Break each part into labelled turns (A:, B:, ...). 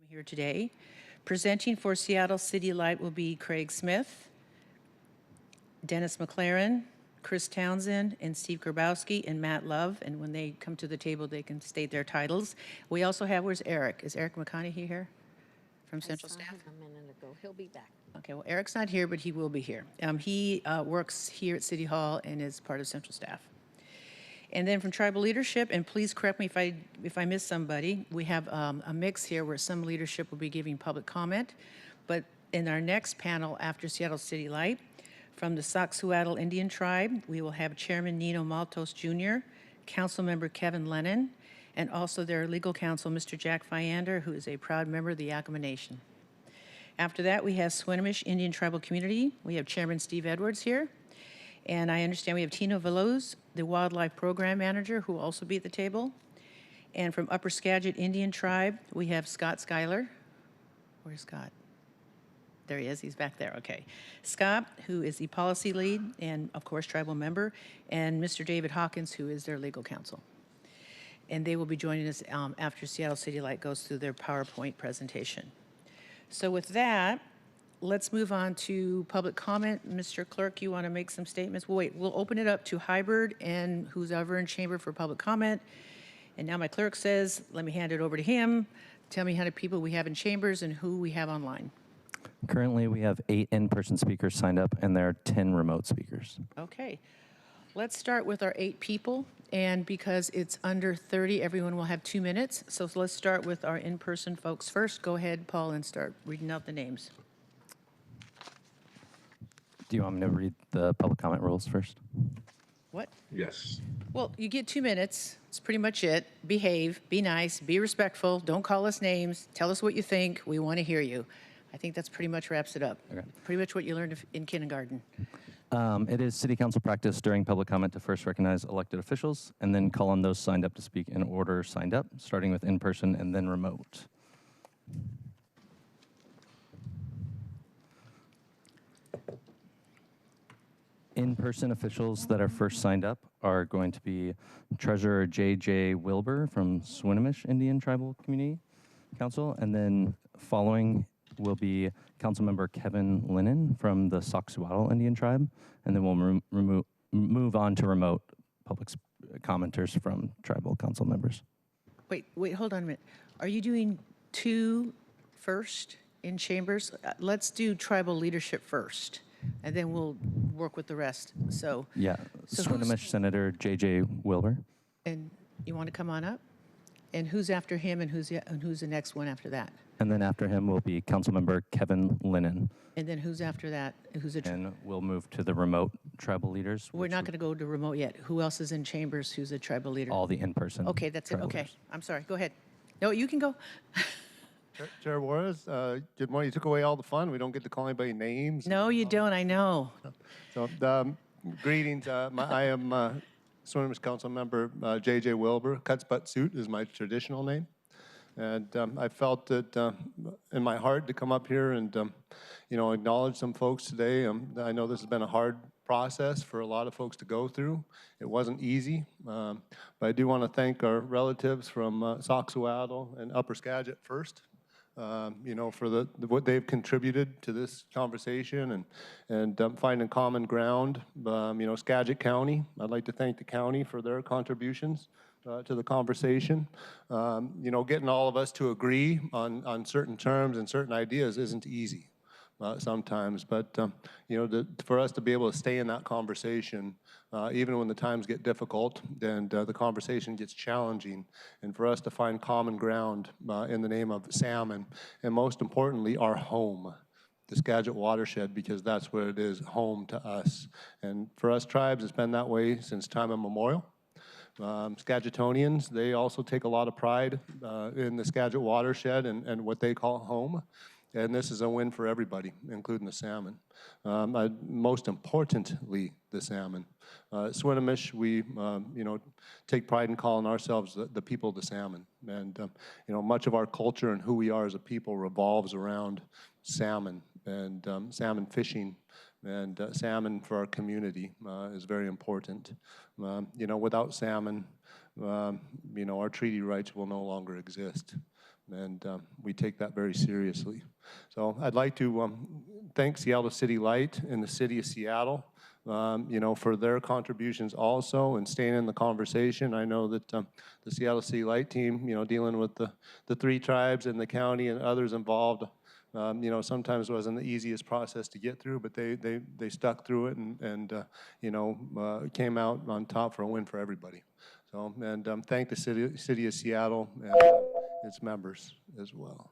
A: Here today. Presenting for Seattle City Light will be Craig Smith, Dennis McLaren, Chris Townsend, and Steve Grabowski, and Matt Love. And when they come to the table, they can state their titles. We also have, where's Eric? Is Eric McConaughey here from Central Staff?
B: I saw him a minute ago. He'll be back.
A: Okay, well, Eric's not here, but he will be here. He works here at City Hall and is part of Central Staff. And then from tribal leadership, and please correct me if I miss somebody, we have a mix here where some leadership will be giving public comment. But in our next panel after Seattle City Light, from the Saxuatl Indian Tribe, we will have Chairman Nino Maltos Jr., Councilmember Kevin Lennon, and also their legal counsel, Mr. Jack Fyander, who is a proud member of the Yakama Nation. After that, we have Swinomish Indian Tribal Community. We have Chairman Steve Edwards here. And I understand we have Tino Veloz, the Wildlife Program Manager, who will also be at the table. And from Upper Skagit Indian Tribe, we have Scott Schuyler. Where's Scott? There he is, he's back there, okay. Scott, who is the policy lead and, of course, tribal member, and Mr. David Hawkins, who is their legal counsel. And they will be joining us after Seattle City Light goes through their PowerPoint presentation. So with that, let's move on to public comment. Mr. Clerk, you want to make some statements? Well, wait, we'll open it up to Hybrid and who's ever in chamber for public comment. And now my clerk says, let me hand it over to him. Tell me how many people we have in chambers and who we have online.
C: Currently, we have 8 in-person speakers signed up, and there are 10 remote speakers.
A: Okay. Let's start with our 8 people. And because it's under 30, everyone will have 2 minutes. So let's start with our in-person folks first. Go ahead, Paul, and start reading out the names.
C: Do you want me to read the public comment rules first?
A: What?
D: Yes.
A: Well, you get 2 minutes. That's pretty much it. Behave, be nice, be respectful. Don't call us names. Tell us what you think. We want to hear you. I think that's pretty much wraps it up. Okay. Pretty much what you learned in kindergarten.
C: It is city council practice during public comment to first recognize elected officials and then call on those signed up to speak in order signed up, starting with in-person and then remote. In-person officials that are first signed up are going to be Treasurer J.J. Wilbur from Swinomish Indian Tribal Community Council, and then following will be Councilmember Kevin Lennon from the Saxuatl Indian Tribe, and then we'll move on to remote public commenters from tribal council members.
A: Wait, hold on a minute. Are you doing 2 first in chambers? Let's do tribal leadership first. and then we'll work with the rest. So,
C: Yeah,
A: So who's-
C: Swinomish Senator J.J. Wilbur.
A: and you want to come on up? And who's after him, and who's the next one after that?
C: And then after him will be Councilmember Kevin Lennon.
A: And then who's after that? Who's a?
C: And we'll move to the remote tribal leaders.
A: We're
C: which
A: not going to go to remote yet. Who else is in chambers? Who's a tribal leader?
C: all the in-person.
A: Okay, that's it.
C: tribal
A: Okay,
C: leaders.
A: I'm sorry. Go ahead. No, you can go.
D: Chair Juarez, good morning. You took away all the fun. We don't get to call anybody names.
A: No, you don't. I know.
D: So, greetings. I am Swinomish Council Member J.J. Wilbur. Cuts Butt Suit is my traditional name. And I felt that in my heart to come up here and, acknowledge some folks today. I know this has been a hard process for a lot of folks to go through. It wasn't easy, but I do want to thank our relatives from Soxhawtl and Upper Skagit first. For what they've contributed to this conversation and finding common ground. Skagit County, I'd like to thank the county for their contributions to the conversation. Getting all of us to agree on certain terms and certain ideas isn't easy sometimes, but for us to be able to stay in that conversation, even when the times get difficult and the conversation gets challenging, and for us to find common ground in the name of salmon, and most importantly, our home, the Skagit watershed, because that's what it is, home to us. And for us tribes, it's been that way since time immemorial. Skagitonians, they also take a lot of pride in the Skagit watershed and what they call home. And this is a win for everybody, including the salmon. Most importantly, the salmon. Swinomish, we take pride in calling ourselves the people of the salmon. And much of our culture and who we are as a people revolves around salmon and salmon fishing. And salmon for our community is very important. Without salmon, our treaty rights will no longer exist. And we take that very seriously. So I'd like to thank Seattle City Light and the City of Seattle, for their contributions also and staying in the conversation. I know that the Seattle City Light team, dealing with the three tribes and the county and others involved, sometimes wasn't the easiest process to get through, but they stuck through it and came out on top for a win for everybody. So, and thank the city of Seattle and its members as well.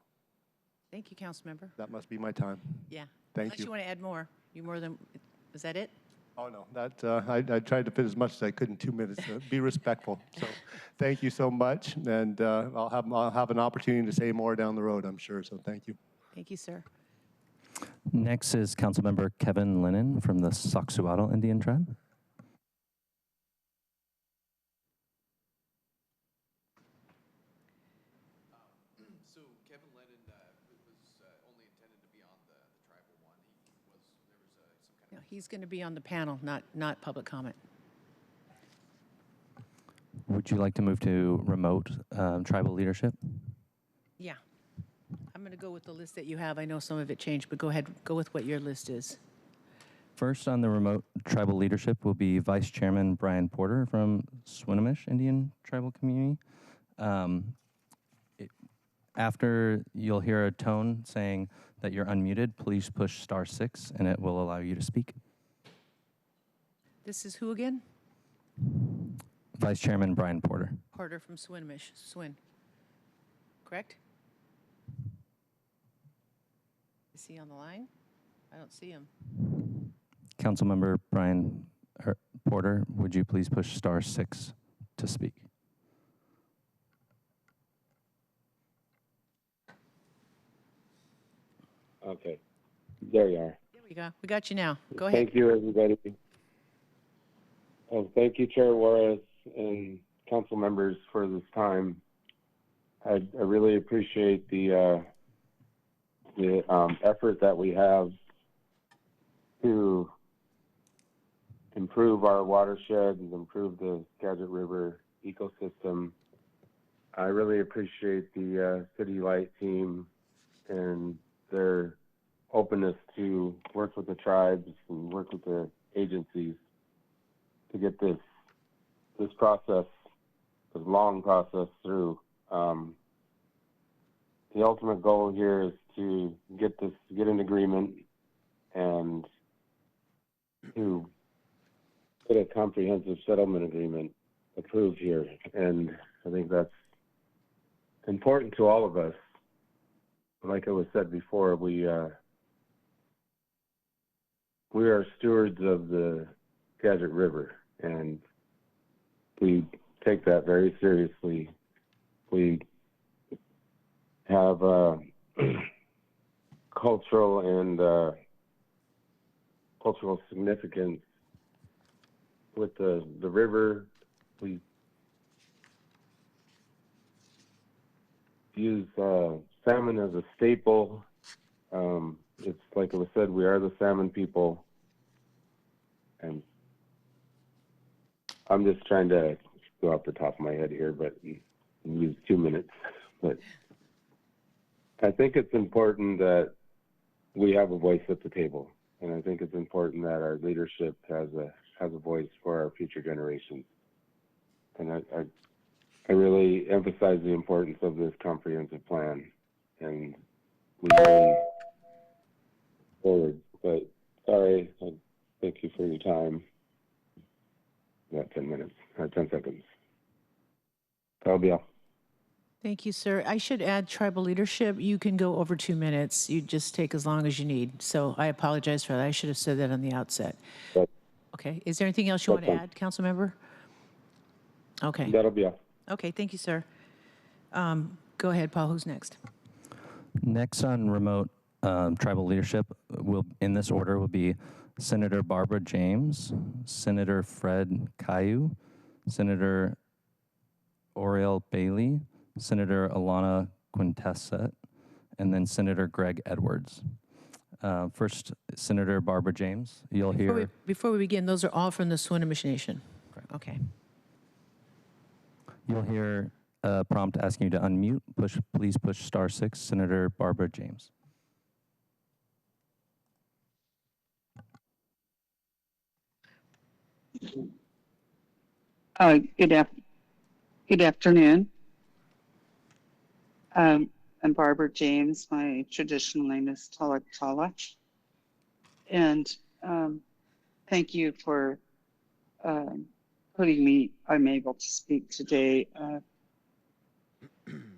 A: Thank you, Councilmember.
D: That must be my time.
A: Yeah.
D: Thank
A: Unless
D: you.
A: you want to add more. You more than, is that it?
D: Oh, no, that, I tried to fit as much as I could in 2 minutes. Be respectful. So thank you so much. And I'll have an opportunity to say more down the road, I'm sure. So thank you.
A: Thank you, sir.
C: Next is Councilmember Kevin Lennon from the Soxhawtl Indian Tribe.
E: So Kevin Lennon was only intended to be on the tribal one. There was some kind
A: No, he's going to be on the panel, not public comment.
C: Would you like to move to remote tribal leadership?
A: Yeah. I'm going to go with the list that you have. I know some of it changed, but go ahead. Go with what your list is.
C: First on the remote tribal leadership will be Vice Chairman Brian Porter from Swinomish Indian Tribal Community. After you'll hear a tone saying that you're unmuted, please push *6 and it will allow you to speak.
A: This is who again?
C: Vice Chairman Brian Porter.
A: Porter from Swinomish. Swin. Correct? Is he on the line? I don't see him.
C: Councilmember Brian Porter, would you please push *6 to speak?
F: Okay, there you are.
A: There we go. We got you now. Go ahead.
F: Thank you, everybody. Thank you, Chair Juarez and council members for this time. I really appreciate the effort that we have to improve our watershed and improve the Skagit River ecosystem. I really appreciate the City Light team and their openness to work with the tribes and work with the agencies to get this process, this long process through. The ultimate goal here is to get an agreement and to get a comprehensive settlement agreement approved here. And I think that's important to all of us. Like it was said before, we are stewards of the Skagit River, and we take that very seriously. We have cultural significance with the river. We use salmon as a staple. It's like it was said, we are the salmon people. And I'm just trying to go off the top of my head here, but use 2 minutes. But I think it's important that we have a voice at the table. And I think it's important that our leadership has a voice for our future generations. And I really emphasize the importance of this comprehensive plan. And we really forward. But sorry, I thank you for your time. About 10 minutes, 10 seconds. That'll be all.
A: Thank you, sir. I should add tribal leadership. You can go over 2 minutes. You just take as long as you need. So I apologize for that. I should have said that on the outset.
F: But
A: Okay. Is there anything else you want to
F: That's
A: add, council member? Okay.
F: that'll be all.
A: Okay. Thank you, sir. Go ahead, Paul. Who's next?
C: Next on remote tribal leadership, will in this order will be Senator Barbara James, Senator Fred Caillou, Senator Oriel Bailey, Senator Alana Quintesset, and then Senator Greg Edwards. First, Senator Barbara James. You'll hear.
A: Before we begin, those are all from the Swinomish Nation. Okay.
C: You'll hear a prompt asking you to unmute. Please push *6, Senator Barbara James.
G: Good afternoon. I'm Barbara James. My traditional name is Tala Tala. And thank you for I'm able to speak today.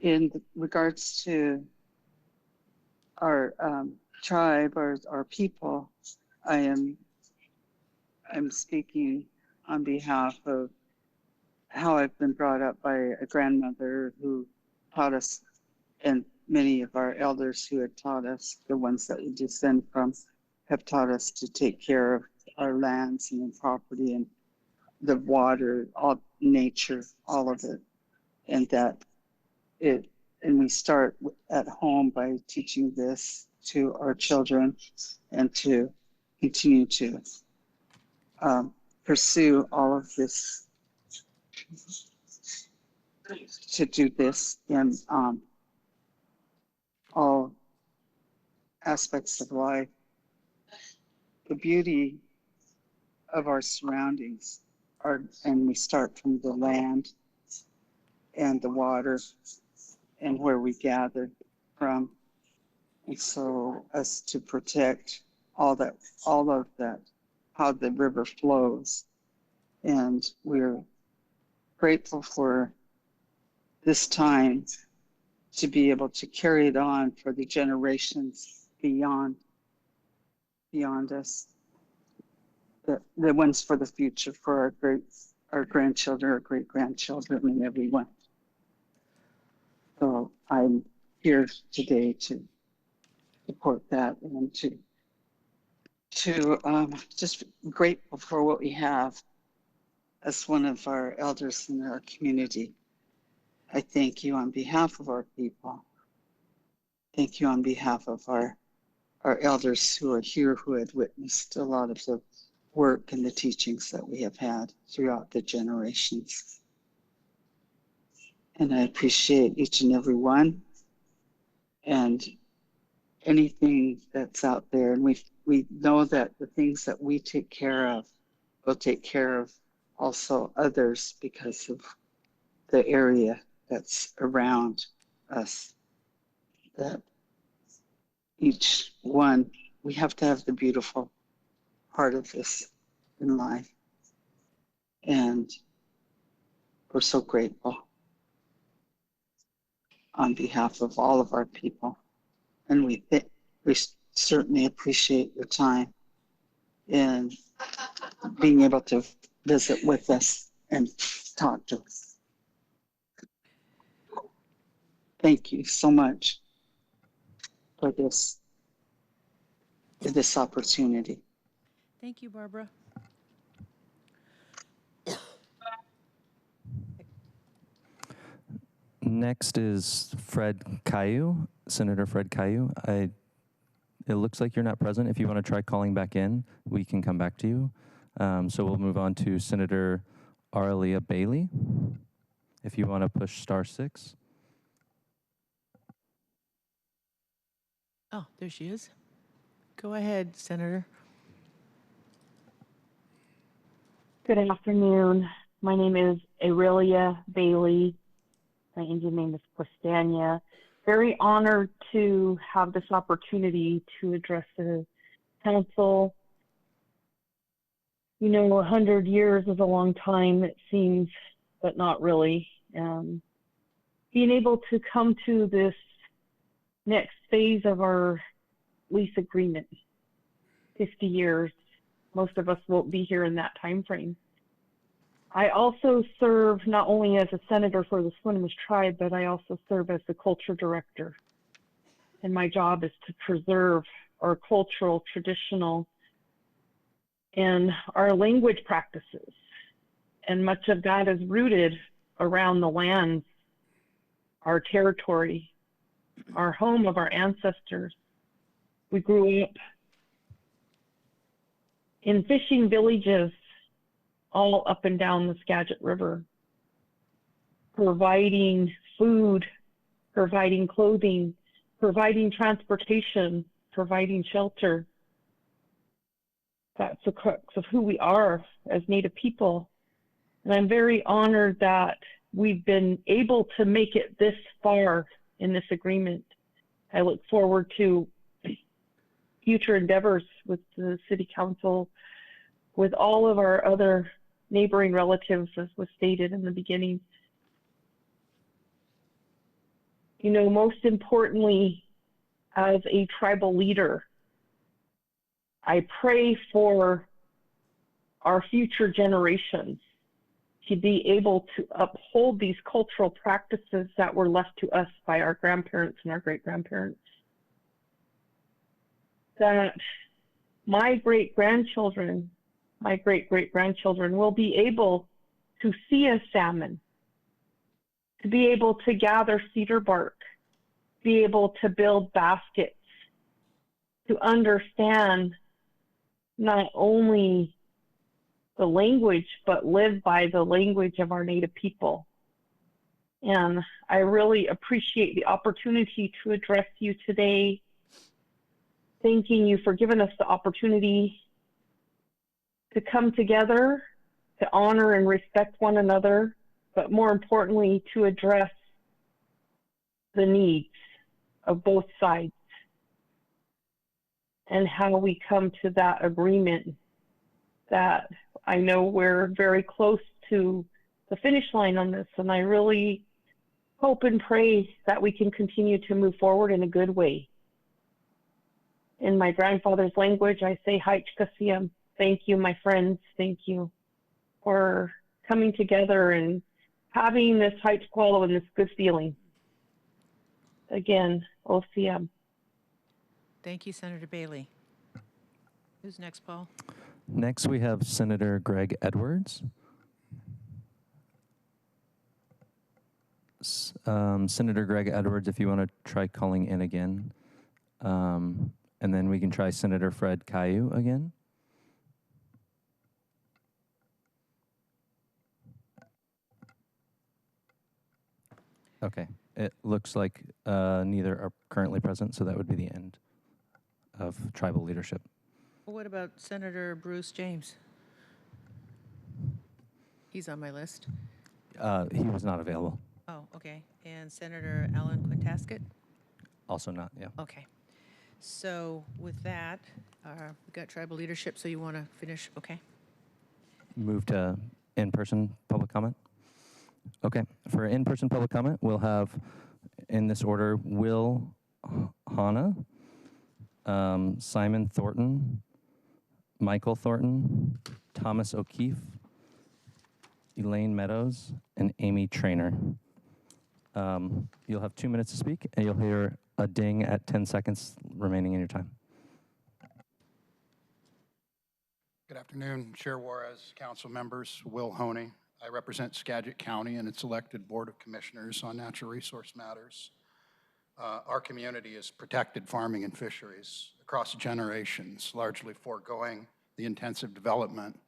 G: In regards to our tribe, our people, I'm speaking on behalf of how I've been brought up by a grandmother who taught us, and many of our elders who had taught us, the ones that we descend from, have taught us to take care of our lands and property and the water, all nature, all of it. And and we start at home by teaching this to our children and to continue to pursue all of this, to do this in all aspects of life. The beauty of our surroundings and we start from the land and the water and where we gather from. And so us to protect all of that, how the river flows. And we're grateful for this time to be able to carry it on for the generations beyond us, the ones for the future, for our grandchildren, our great grandchildren, and everyone. So I'm here today to support that and to just grateful for what we have as one of our elders in our community. I thank you on behalf of our people. Thank you on behalf of our elders who are here, who had witnessed a lot of the work and the teachings that we have had throughout the generations. And I appreciate each and every one and anything that's out there. And we know that the things that we take care of will take care of also others because of the area that's around us. That each one, we have to have the beautiful part of this in life. And we're so grateful on behalf of all of our people. And we certainly appreciate your time in being able to visit with us and talk to us. Thank you so much for this opportunity.
A: Thank you, Barbara.
C: Next is Fred Caillou, Senator Fred Caillou. It looks like you're not present. If you want to try calling back in, we can come back to you. So we'll move on to Senator Arlia Bailey. If you want to push *6.
A: Oh, there she is. Go ahead, Senator.
H: Good afternoon. My name is Aurelia Bailey. My Indian name is Quistania. Very honored to have this opportunity to address the council. You know, 100 years is a long time, it seems, but not really. Being able to come to this next phase of our lease agreement, 50 years, most of us won't be here in that time frame. I also serve not only as a senator for the Swinomish tribe, but I also serve as the culture director. And my job is to preserve our cultural, traditional, and our language practices. And much of that is rooted around the lands, our territory, our home of our ancestors. We grew up in fishing villages all up and down the Skagit River, providing food, providing clothing, providing transportation, providing shelter. That's the crux of who we are as Native people. And I'm very honored that we've been able to make it this far in this agreement. I look forward to future endeavors with the City Council, with all of our other neighboring relatives, as was stated in the beginning. You know, most importantly, as a tribal leader, I pray for our future generations to be able to uphold these cultural practices that were left to us by our grandparents and our great-grandparents. That my great-grandchildren will be able to see a salmon, to be able to gather cedar bark, be able to build baskets, to understand not only the language, but live by the language of our Native people. And I really appreciate the opportunity to address you today, thanking you for giving us the opportunity to come together, to honor and respect one another, but more importantly, to address the needs of both sides and how we come to that agreement that I know we're very close to the finish line on this, and I really hope and pray that we can continue to move forward in a good way. In my grandfather's language, I say, Hydroelectric. Thank you, my friends. Thank you for coming together and having this Hydroelectric and this good feeling. Again, OCM.
A: Thank you, Senator Bailey. Who's next, Paul?
C: Next, we have Senator Greg Edwards. Senator Greg Edwards, if you want to try calling in again. And then we can try Senator Fred Caillou again. Okay, it looks like neither are currently present, so that would be the end of tribal leadership.
A: What about Senator Bruce James? He's on my list.
C: He was not available.
A: Oh, okay. And Senator Alan Quintasket?
C: Also not, yeah.
A: Okay. So with that, We got tribal leadership, so you want to finish? Okay.
C: Move to in-person public comment. Okay, for in-person public comment, we'll have, in this order, Will Hanna, Simon Thornton, Michael Thornton, Thomas O'Keefe, Elaine Meadows, and Amy Trainer. You'll have 2 minutes to speak, and you'll hear a ding at 10 seconds remaining in your time.
I: Good afternoon, Chair Juarez, council members, Will Honey. I represent Skagit County and its elected Board of Commissioners on natural resource matters. Our community has protected farming and fisheries across generations, largely foregoing the intensive development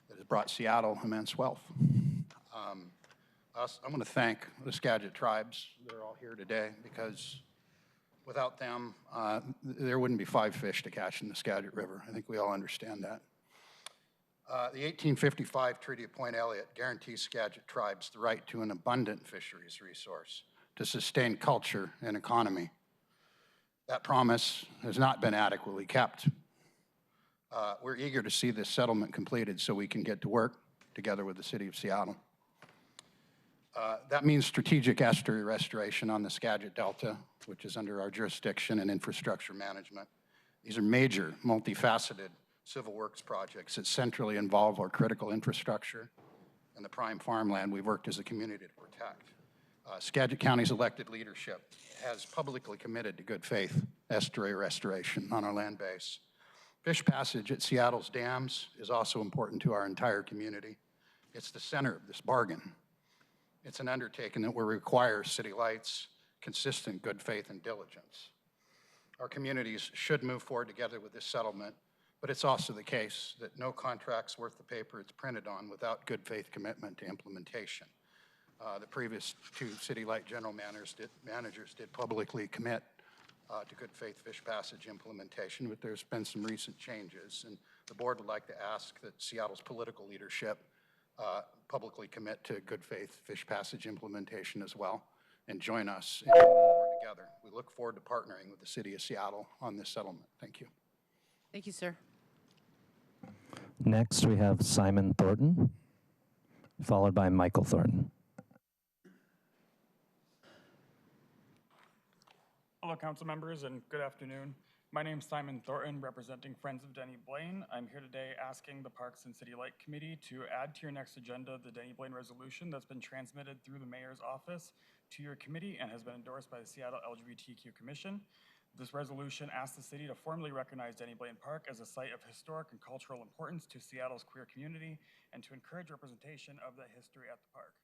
I: that has brought Seattle immense wealth. I want to thank the Skagit tribes that are all here today, because without them, there wouldn't be 5 fish to catch in the Skagit River. I think we all understand that. The 1855 Treaty of Point Elliott guarantees Skagit tribes the right to an abundant fisheries resource to sustain culture and economy. That promise has not been adequately kept. We're eager to see this settlement completed so we can get to work together with the City of Seattle. That means strategic estuary restoration on the Skagit Delta, which is under our jurisdiction, and infrastructure management. These are major, multifaceted civil works projects that centrally involve our critical infrastructure and the prime farmland we've worked as a community to protect. Skagit County's elected leadership has publicly committed to good faith estuary restoration on our land base. Fish passage at Seattle's dams is also important to our entire community. It's the center of this bargain. It's an undertaking that will require city lights, consistent good faith and diligence. Our communities should move forward together with this settlement, but it's also the case that no contract's worth the paper it's printed on without good faith commitment to implementation. The previous 2 city light general managers did publicly commit to good faith fish passage implementation, but there's been some recent changes, and the board would like to ask that Seattle's political leadership publicly commit to good faith fish passage implementation as well, and join us in moving forward together. We look forward to partnering with the City of Seattle on this settlement. Thank you.
A: Thank you, sir.
C: Next, we have Simon Thornton, followed by Michael Thornton.
J: Hello, council members, and good afternoon. My name is Simon Thornton, representing Friends of Denny Blaine. I'm here today asking the Parks and City Light Committee to add to your next agenda the Denny Blaine resolution that's been transmitted through the mayor's office to your committee and has been endorsed by the Seattle LGBTQ Commission. This resolution asks the city to formally recognize Denny Blaine Park as a site of historic and cultural importance to Seattle's queer community and to encourage representation of that history at the park.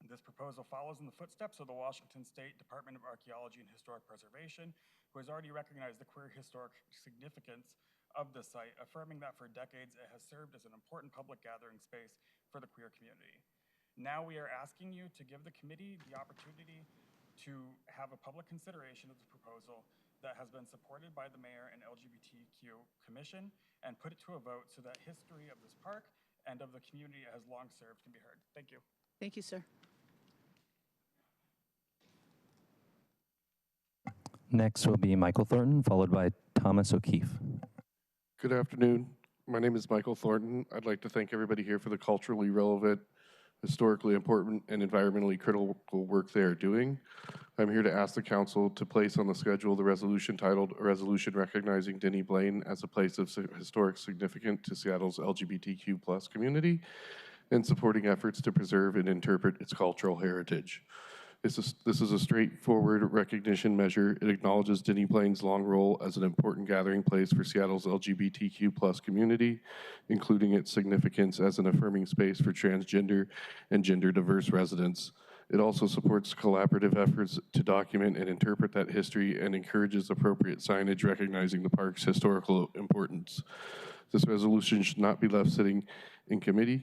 J: This proposal follows in the footsteps of the Washington State Department of Archaeology and Historic Preservation, who has already recognized the queer historic significance of the site, affirming that for decades it has served as an important public gathering space for the queer community. Now we are asking you to give the committee the opportunity to have a public consideration of the proposal that has been supported by the mayor and LGBTQ Commission and put it to a vote so that history of this park and of the community it has long served can be heard. Thank you.
A: Thank you, sir.
C: Next will be Michael Thornton, followed by Thomas O'Keefe.
K: Good afternoon. My name is Michael Thornton. I'd like to thank everybody here for the culturally relevant, historically important, and environmentally critical work they are doing. I'm here to ask the council to place on the schedule the resolution titled "A Resolution Recognizing Denny Blaine as a Place of Historic Significance to Seattle's LGBTQ+ community and supporting efforts to preserve and interpret its cultural heritage." This is a straightforward recognition measure. It acknowledges Denny Blaine's long role as an important gathering place for Seattle's LGBTQ+ community, including its significance as an affirming space for transgender and gender diverse residents. It also supports collaborative efforts to document and interpret that history and encourages appropriate signage recognizing the park's historical importance. This resolution should not be left sitting in committee.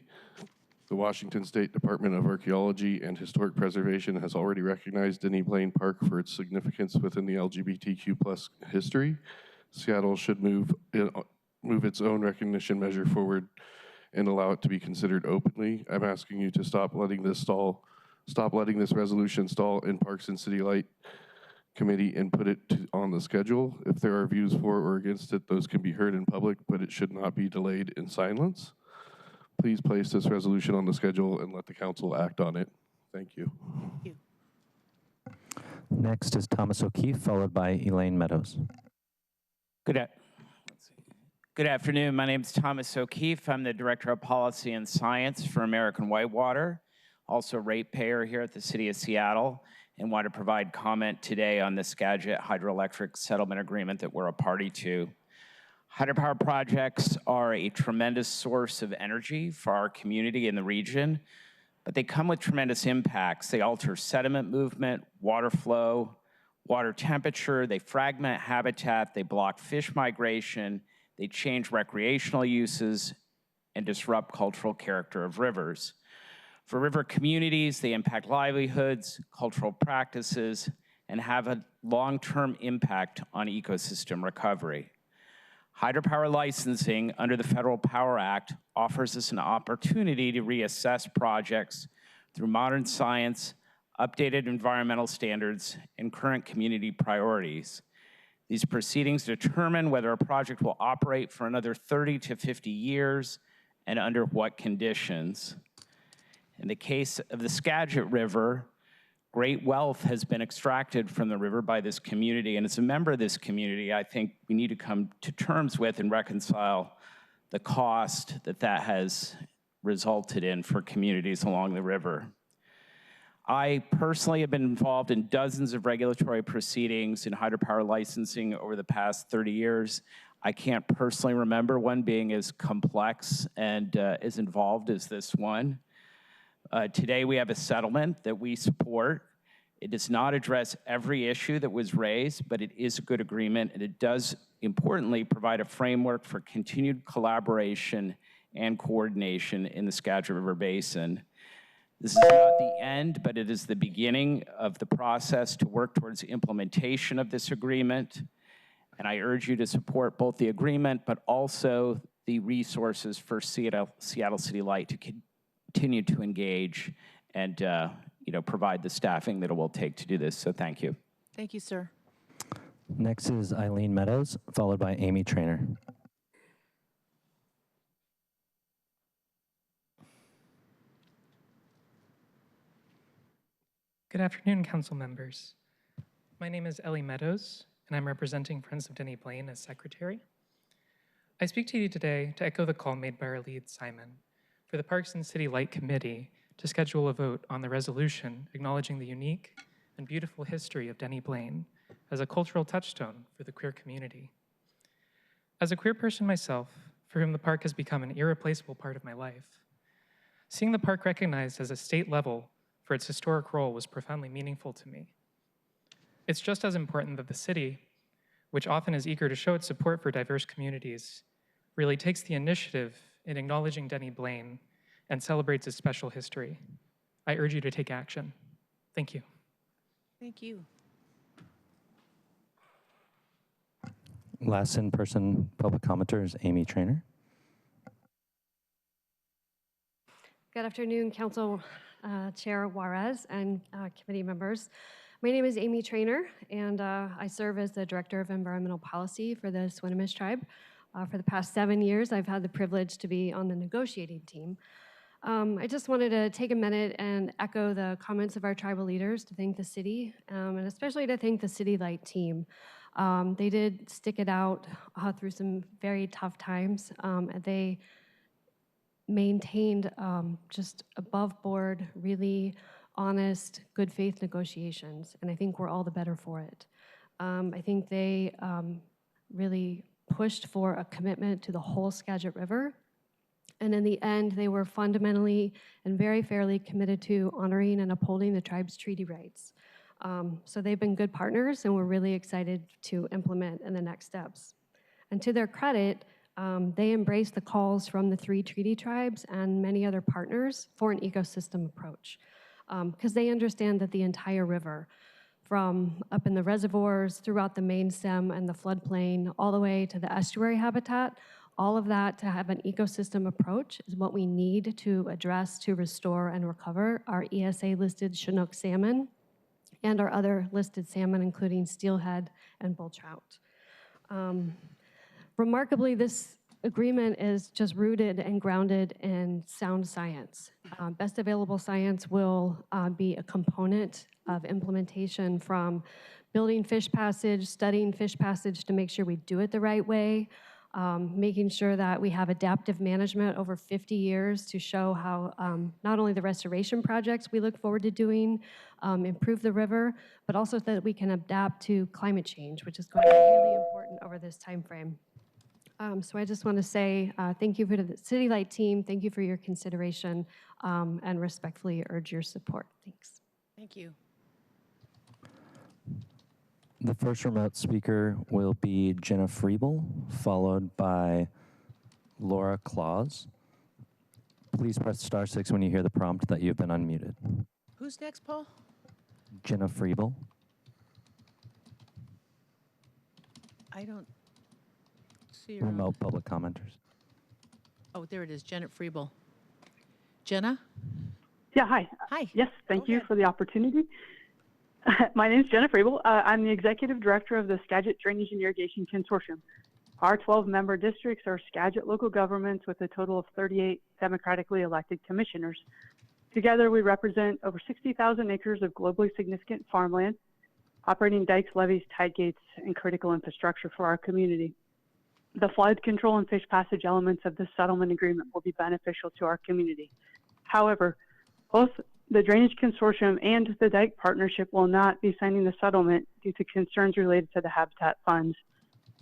K: The Washington State Department of Archaeology and Historic Preservation has already recognized Denny Blaine Park for its significance within the LGBTQ+ history. Seattle should move its own recognition measure forward and allow it to be considered openly. I'm asking you to stop letting this resolution stall in Parks and City Light committee and put it on the schedule. If there are views for or against it, those can be heard in public, but it should not be delayed in silence. Please place this resolution on the schedule and let the council act on it. Thank you.
A: Thank you.
C: Next is Thomas O'Keefe, followed by Elaine Meadows.
L: Good afternoon. My name is Thomas O'Keefe. I'm the Director of Policy and Science for American Whitewater, also ratepayer here at the City of Seattle, and want to provide comment today on the Skagit Hydroelectric settlement agreement that we're a party to. Hydropower projects are a tremendous source of energy for our community in the region, but they come with tremendous impacts. They alter sediment movement, water flow, water temperature, they fragment habitat, they block fish migration, they change recreational uses, and disrupt cultural character of rivers. For river communities, they impact livelihoods, cultural practices, and have a long-term impact on ecosystem recovery. Hydropower licensing under the Federal Power Act offers us an opportunity to reassess projects through modern science, updated environmental standards, and current community priorities. These proceedings determine whether a project will operate for another 30 to 50 years and under what conditions. In the case of the Skagit River, great wealth has been extracted from the river by this community, and as a member of this community, I think we need to come to terms with and reconcile the cost that that has resulted in for communities along the river. I personally have been involved in dozens of regulatory proceedings in hydropower licensing over the past 30 years. I can't personally remember one being as complex and as involved as this one. Today we have a settlement that we support. It does not address every issue that was raised, but it is a good agreement, and it does, importantly, provide a framework for continued collaboration and coordination in the Skagit River Basin. This is not the end, but it is the beginning of the process to work towards implementation of this agreement, and I urge you to support both the agreement, but also the resources for Seattle City Light to continue to engage and provide the staffing that it will take to do this. So thank you.
A: Thank you, sir.
C: Next is Eileen Meadows, followed by Amy Trainer.
M: Good afternoon, council members. My name is Ellie Meadows, and I'm representing Friends of Denny Blaine as secretary. I speak to you today to echo the call made by our lead, Simon, for the Parks and City Light Committee to schedule a vote on the resolution acknowledging the unique and beautiful history of Denny Blaine as a cultural touchstone for the queer community. As a queer person myself, for whom the park has become an irreplaceable part of my life, seeing the park recognized as a state level for its historic role was profoundly meaningful to me. It's just as important that the city, which often is eager to show its support for diverse communities, really takes the initiative in acknowledging Denny Blaine and celebrates his special history. I urge you to take action. Thank you.
A: Thank you.
C: Last in-person public commenter is Amy Trainer.
N: Good afternoon, Council Chair Juarez and committee members. My name is Amy Trainer, and I serve as the Director of Environmental Policy for the Swinomish Tribe. For the past 7 years, I've had the privilege to be on the negotiating team. I just wanted to take a minute and echo the comments of our tribal leaders to thank the city, and especially to thank the City Light team. They did stick it out through some very tough times. They maintained just above board, really honest, good faith negotiations, and I think we're all the better for it. I think they really pushed for a commitment to the whole Skagit River, and in the end, they were fundamentally and very fairly committed to honoring and upholding the tribe's treaty rights. So they've been good partners, and we're really excited to implement in the next steps. And to their credit, they embraced the calls from the 3 treaty tribes and many other partners for an ecosystem approach, because they understand that the entire river, from up in the reservoirs, throughout the main stem and the floodplain, all the way to the estuary habitat, all of that to have an ecosystem approach is what we need to address to restore and recover our ESA-listed Chinook salmon and our other listed salmon, including steelhead and bull trout. Remarkably, this agreement is just rooted and grounded in sound science. Best available science will be a component of implementation, from building fish passage, studying fish passage to make sure we do it the right way, making sure that we have adaptive management over 50 years to show how not only the restoration projects we look forward to doing improve the river, but also that we can adapt to climate change, which is going to be really important over this time frame. So I just want to say thank you for the City Light team. Thank you for your consideration, and respectfully urge your support. Thanks.
A: Thank you.
C: The first remote speaker will be Jenna Friebel, followed by Laura Claus. Please press *6 when you hear the prompt that you've been unmuted.
A: Who's next, Paul?
C: Jenna Friebel.
A: I don't see her.
C: Remote public commenters.
A: Oh, there it is, Janet Friebel. Jenna?
O: Yeah, hi.
A: Hi.
O: Yes, thank you for the opportunity. My name is Jenna Friebel. I'm the Executive Director of the Skagit Drainage and Irrigation Consortium. Our 12-member districts are Skagit local governments with a total of 38 democratically elected commissioners. Together, we represent over 60,000 acres of globally significant farmland, operating dikes, levees, tide gates, and critical infrastructure for our community. The flood control and fish passage elements of this settlement agreement will be beneficial to our community. However, both the Drainage Consortium and the Dike Partnership will not be signing the settlement due to concerns related to the habitat funds,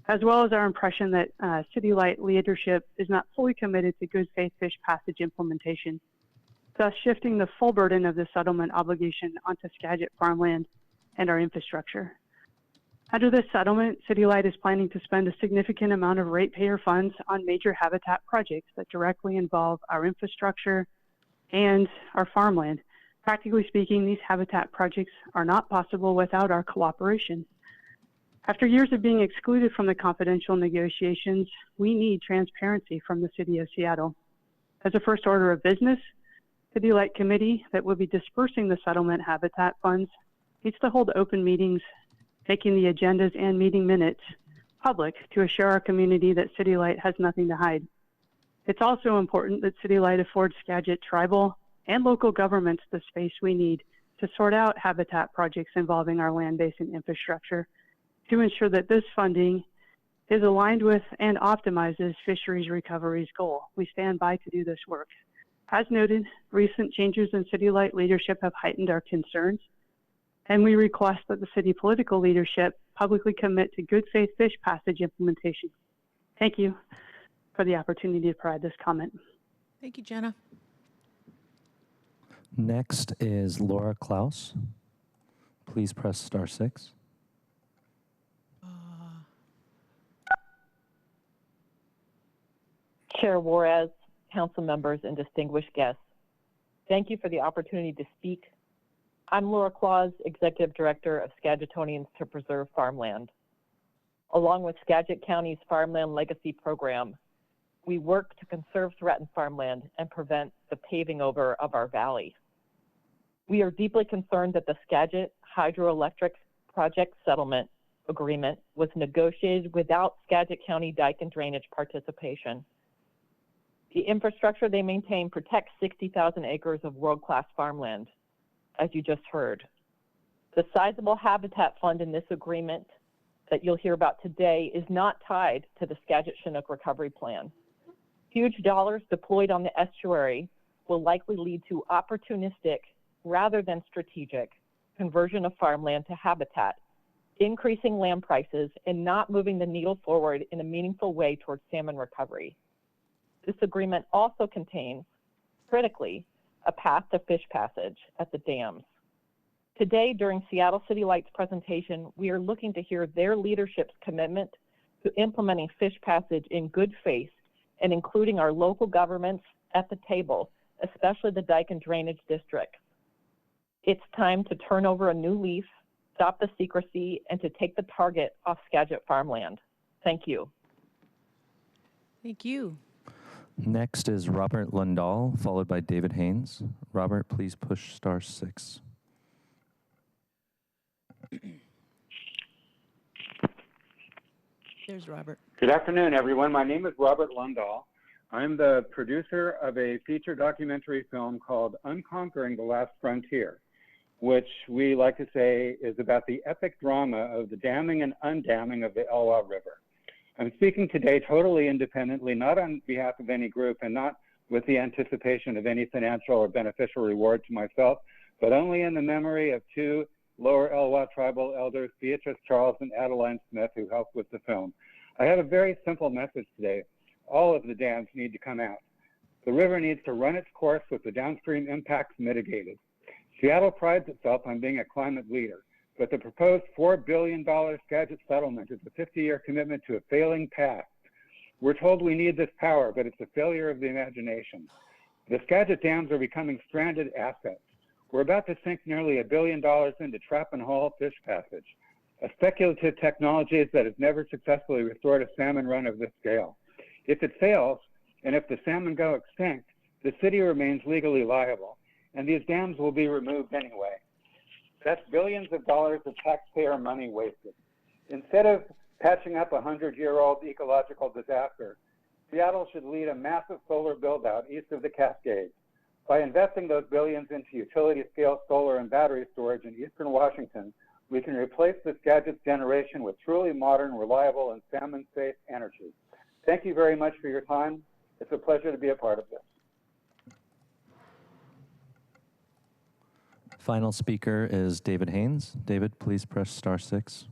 O: as well as our impression that City Light leadership is not fully committed to good faith fish passage implementation, thus shifting the full burden of the settlement obligation onto Skagit farmland and our infrastructure. Under this settlement, City Light is planning to spend a significant amount of ratepayer funds on major habitat projects that directly involve our infrastructure and our farmland. Practically speaking, these habitat projects are not possible without our cooperation. After years of being excluded from the confidential negotiations, we need transparency from the City of Seattle. As a first order of business, City Light Committee that will be dispersing the settlement habitat funds needs to hold open meetings, making the agendas and meeting minutes public to assure our community that City Light has nothing to hide. It's also important that City Light affords Skagit tribal and local governments the space we need to sort out habitat projects involving our land base and infrastructure, to ensure that this funding is aligned with and optimizes fisheries recovery's goal. We stand by to do this work. As noted, recent changes in City Light leadership have heightened our concerns, and we request that the city political leadership publicly commit to good faith fish passage implementation. Thank you for the opportunity to provide this comment.
A: Thank you, Jenna.
C: Next is Laura Klaus. Please press *6.
P: Chair Juarez, council members, and distinguished guests, thank you for the opportunity to speak. I'm Laura Claus, Executive Director of Skagitonians to Preserve Farmland. Along with Skagit County's Farmland Legacy Program, we work to conserve threatened farmland and prevent the paving over of our valley. We are deeply concerned that the Skagit Hydroelectric project settlement agreement was negotiated without Skagit County dike and drainage participation. The infrastructure they maintain protects 60,000 acres of world-class farmland, as you just heard. The sizable habitat fund in this agreement that you'll hear about today is not tied to the Skagit Chinook Recovery Plan. Huge dollars deployed on the estuary will likely lead to opportunistic rather than strategic conversion of farmland to habitat, increasing land prices and not moving the needle forward in a meaningful way towards salmon recovery. This agreement also contains, critically, a path to fish passage at the dams. Today, during Seattle City Light's presentation, we are looking to hear their leadership's commitment to implementing fish passage in good faith and including our local governments at the table, especially the dike and drainage districts. It's time to turn over a new leaf, stop the secrecy, and to take the target off Skagit farmland. Thank you.
A: Thank you.
C: Next is Robert Lundahl, followed by David Haynes. Robert, please push *6.
A: There's Robert.
Q: Good afternoon, everyone. My name is Robert Lundahl. I'm the producer of a feature documentary film called Unconquering the Last Frontier, which we like to say is about the epic drama of the damming and undamming of the Elwha River. I'm speaking today totally independently, not on behalf of any group and not with the anticipation of any financial or beneficial reward to myself, but only in the memory of two Lower Elwha tribal elders, Beatrice Charles and Adeline Smith, who helped with the film. I have a very simple message today. All of the dams need to come out. The river needs to run its course with the downstream impacts mitigated. Seattle prides itself on being a climate leader, but the proposed $4 billion Skagit settlement is a 50-year commitment to a failing past. We're told we need this power, but it's a failure of the imagination. The Skagit dams are becoming stranded assets. We're about to sink nearly $1 billion into Trap and Haul fish passage, a speculative technology that has never successfully restored a salmon run of this scale. If it fails, and if the salmon go extinct, the city remains legally liable, and these dams will be removed anyway. That's billions of dollars of taxpayer money wasted. Instead of patching up a 100-year-old ecological disaster, Seattle should lead a massive solar build-out east of the Cascades. By investing those billions into utility-scale solar and battery storage in eastern Washington, we can replace the Skagit generation with truly modern, reliable, and salmon-safe energy. Thank you very much for your time. It's a pleasure to be a part of this.
C: Final speaker is David Haynes. David, please press *6.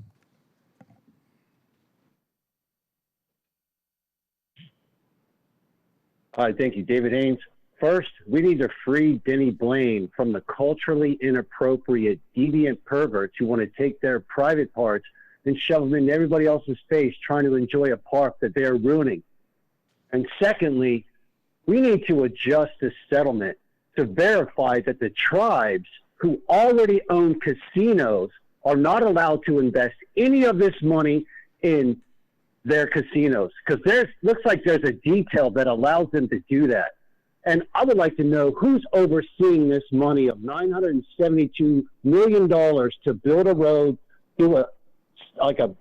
R: Hi, thank you. David Haynes. First, we need to free Denny Blaine from the culturally inappropriate, deviant perverts who want to take their private parts and shove them into everybody else's face trying to enjoy a park that they are ruining. And secondly, we need to adjust this settlement to verify that the tribes who already own casinos are not allowed to invest any of this money in their casinos, because looks like there's a detail that allows them to do that. And I would like to know who's overseeing this money of $972 million to build a road, do a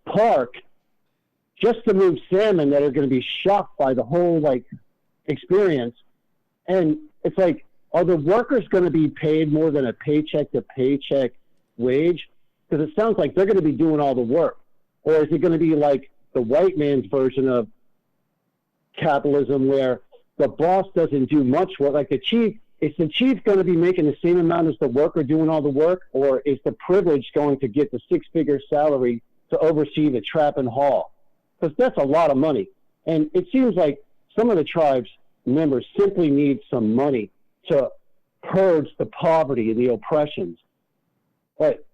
R: park, just to move salmon that are going to be shocked by the whole experience. And it's like, are the workers going to be paid more than a paycheck to paycheck wage? Because it sounds like they're going to be doing all the work. Or is it going to be like the white man's version of capitalism where the boss doesn't do much work? Like the chief, is the chief going to be making the same amount as the worker doing all the work? Or is the privileged going to get the six-figure salary to oversee the trap and haul? Because that's a lot of money. And it seems like some of the tribe's members simply need some money to purge the poverty and the oppressions. But,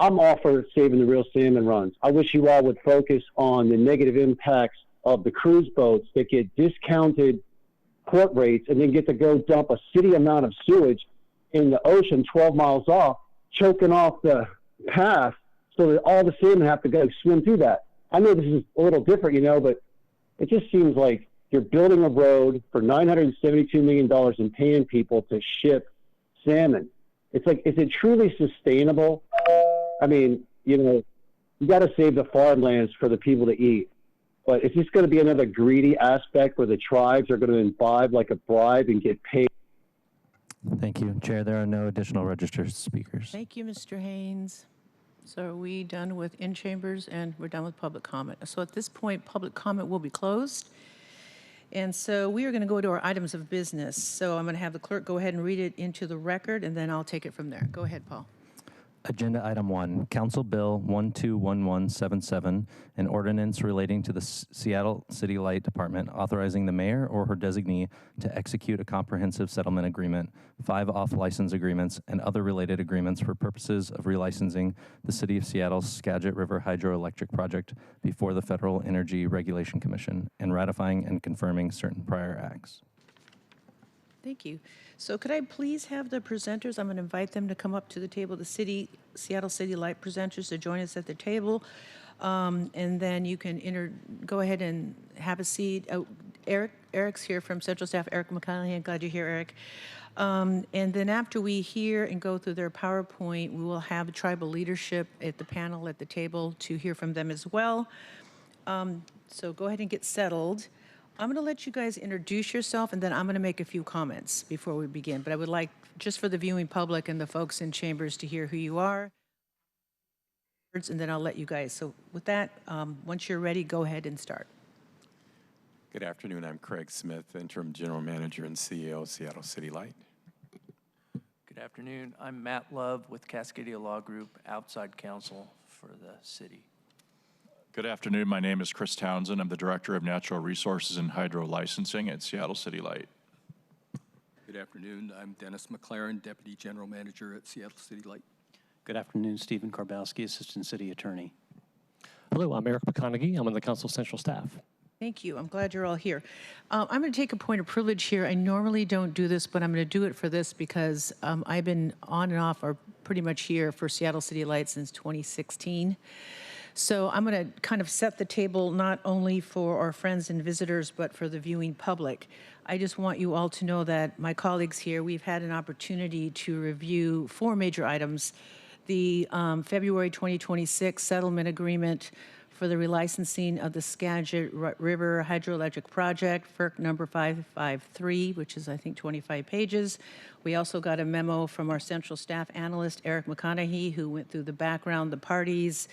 R: I'm all for saving the real salmon runs. I wish you all would focus on the negative impacts of the cruise boats that get discounted port rates and then get to go dump a city amount of sewage in the ocean 12 miles off, choking off the path so that all the salmon have to go swim through that. I know this is a little different, but it just seems like you're building a road for $972 million and paying people to ship salmon. It's like, is it truly sustainable? I mean, you got to save the farmlands for the people to eat. But is this going to be another greedy aspect where the tribes are going to imbibe like a bribe and get paid?
C: Thank you. Chair, there are no additional registered speakers.
A: Thank you, Mr. Haynes. So are we done with in-chambers and we're done with public comment? So at this point, public comment will be closed. And so we are going to go to our items of business. So I'm going to have the clerk go ahead and read it into the record, and then I'll take it from there. Go ahead, Paul.
C: Agenda item 1, Council Bill 121177, an ordinance relating to the Seattle City Light Department authorizing the mayor or her designee to execute a comprehensive settlement agreement, 5 off-license agreements, and other related agreements for purposes of relicensing the City of Seattle's Skagit River Hydroelectric project before the Federal Energy Regulation Commission, and ratifying and confirming certain prior acts.
A: Thank you. So could I please have the presenters, I'm going to invite them to come up to the table, the Seattle City Light presenters to join us at the table. And then you can go ahead and have a seat. Oh, Eric, Eric's here from Central Staff, Eric McConaughey. I'm glad you're here, Eric. And then after we hear and go through their PowerPoint, we will have tribal leadership at the panel at the table to hear from them as well. So go ahead and get settled. I'm going to let you guys introduce yourself, and then I'm going to make a few comments before we begin. But I would like, just for the viewing public and the folks in chambers, to hear who you are, and then I'll let you guys. So with that, once you're ready, go ahead and start.
S: Good afternoon. I'm Craig Smith, Interim General Manager and CEO, Seattle City Light.
T: Good afternoon. I'm Matt Love with Cascadia Law Group, outside counsel for the city.
U: Good afternoon. My name is Chris Townsend. I'm the Director of Natural Resources and Hydro Licensing at Seattle City Light.
V: Good afternoon. I'm Dennis McLaren, Deputy General Manager at Seattle City Light.
W: Good afternoon. Stephen Karbowski, Assistant City Attorney.
X: Hello, I'm Eric McConaughey. I'm on the Council Central Staff.
A: Thank you. I'm glad you're all here. I'm going to take a point of privilege here. I normally don't do this, but I'm going to do it for this because I've been on and off or pretty much here for Seattle City Light since 2016. So I'm going to kind of set the table not only for our friends and visitors, but for the viewing public. I just want you all to know that my colleagues here, we've had an opportunity to review 4 major items. The February 2026 settlement agreement for the relicensing of the Skagit River Hydroelectric Project, FERC number 553, which is, I think, 25 pages. We also got a memo from our central staff analyst, Eric McConaughey, who went through the background, the parties,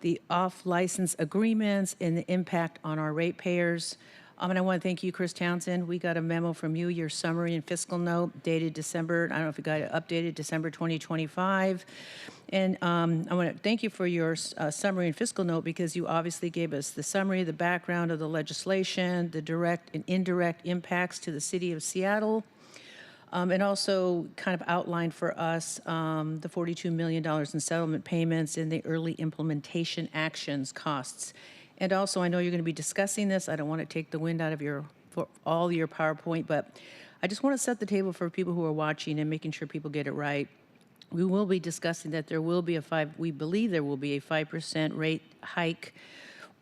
A: the off-license agreements, and the impact on our ratepayers. And I want to thank you, Chris Townsend. We got a memo from you, your summary and fiscal note dated December, I don't know if it got updated, December 2025. And I want to thank you for your summary and fiscal note because you obviously gave us the summary, the background of the legislation, the direct and indirect impacts to the city of Seattle, and also kind of outlined for us the $42 million in settlement payments and the early implementation actions costs. And also, I know you're going to be discussing this. I don't want to take the wind out of all your PowerPoint, but I just want to set the table for people who are watching and making sure people get it right. We will be discussing that there will be we believe there will be a 5% rate hike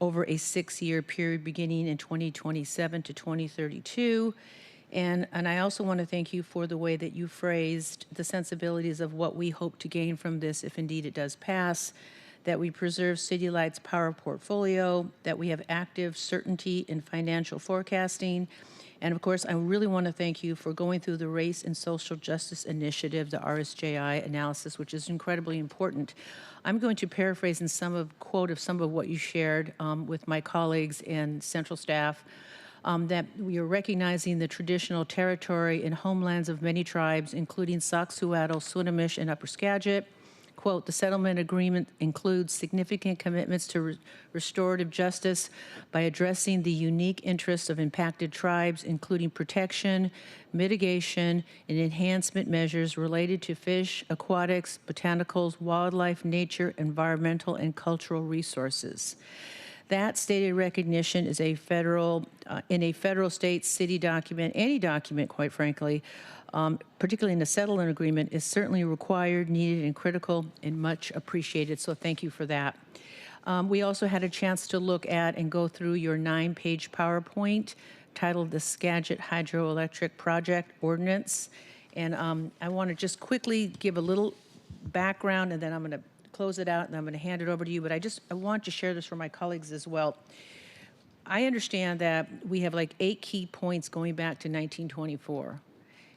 A: over a 6-year period beginning in 2027 to 2032. And I also want to thank you for the way that you phrased the sensibilities of what we hope to gain from this if indeed it does pass, that we preserve City Light's power portfolio, that we have active certainty in financial forecasting. And of course, I really want to thank you for going through the Race and Social Justice Initiative, the RSJI analysis, which is incredibly important. I'm going to paraphrase in quote of some of what you shared with my colleagues and central staff, that we are recognizing the traditional territory and homelands of many tribes, including Sauk, Seattle, Swinomish, and Upper Skagit. Quote, the settlement agreement includes significant commitments to restorative justice by addressing the unique interests of impacted tribes, including protection, mitigation, and enhancement measures related to fish, aquatics, botanicals, wildlife, nature, environmental, and cultural resources. That stated recognition is in a federal, state, city document, any document, quite frankly, particularly in the settlement agreement, is certainly required, needed, and critical, and much appreciated. So thank you for that. We also had a chance to look at and go through your 9-page PowerPoint titled the Skagit Hydroelectric Project Ordinance. And I want to just quickly give a little background, and then I'm going to close it out, and I'm going to hand it over to you. But I want to share this for my colleagues as well. I understand that we have like 8 key points going back to 1924.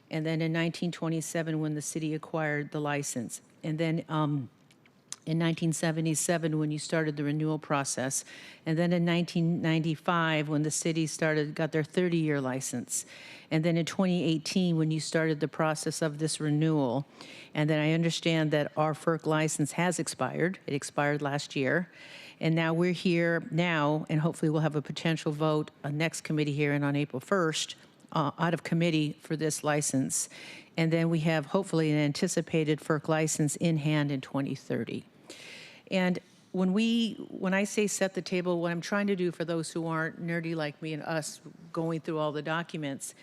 A: And then in 1927, when the city acquired the license. And then in 1977, when you started the renewal process. And then in 1995, when the city got their 30-year license. And then in 2018, when you started the process of this renewal. And then I understand that our FERC license has expired. It expired last year. And now we're here now, and hopefully we'll have a potential vote, a next committee hearing on April 1st, out of committee for this license. And then we have hopefully an anticipated FERC license in hand in 2030. And when I say set the table, what I'm trying to do for those who aren't nerdy like me and us going through all the documents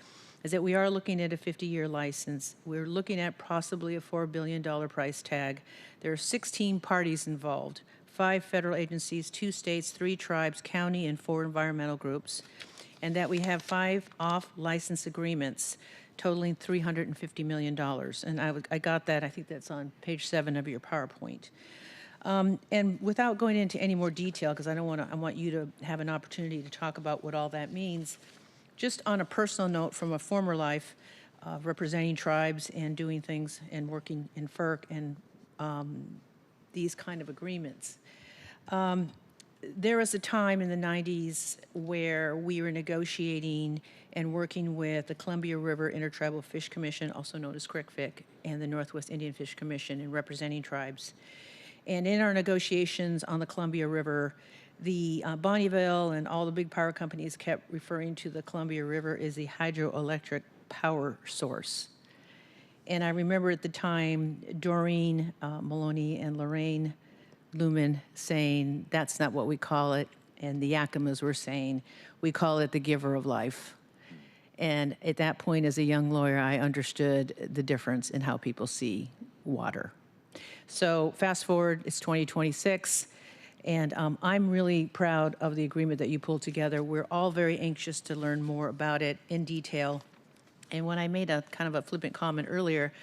A: is that we are looking at a 50-year license. We're looking at possibly a $4 billion price tag. There are 16 parties involved, 5 federal agencies, 2 states, 3 tribes, county, and 4 environmental groups. and that we have 5 off-license agreements totaling $350 million. And I got that, I think that's on page 7 of your PowerPoint. And without going into any more detail, because I want you to have an opportunity to talk about what all that means, just on a personal note from a former life, representing tribes and doing things and working in FERC and these kind of agreements. There was a time in the 90s where we were negotiating and working with the Columbia River Intertribal Fish Commission, also known as CRICFIC, and the Northwest Indian Fish Commission, in representing tribes. And in our negotiations on the Columbia River, the Bonneville and all the big power companies kept referring to the Columbia River as the hydroelectric power source. And I remember at the time, Doreen Maloney and Lorraine Lumen saying, that's not what we call it. And the Yakimas were saying, we call it the giver of life. And at that point, as a young lawyer, I understood the difference in how people see water. So fast forward, it's 2026, and I'm really proud of the agreement that you pulled together. We're all very anxious to learn more about it in detail. And when I made a kind of a flippant comment earlier,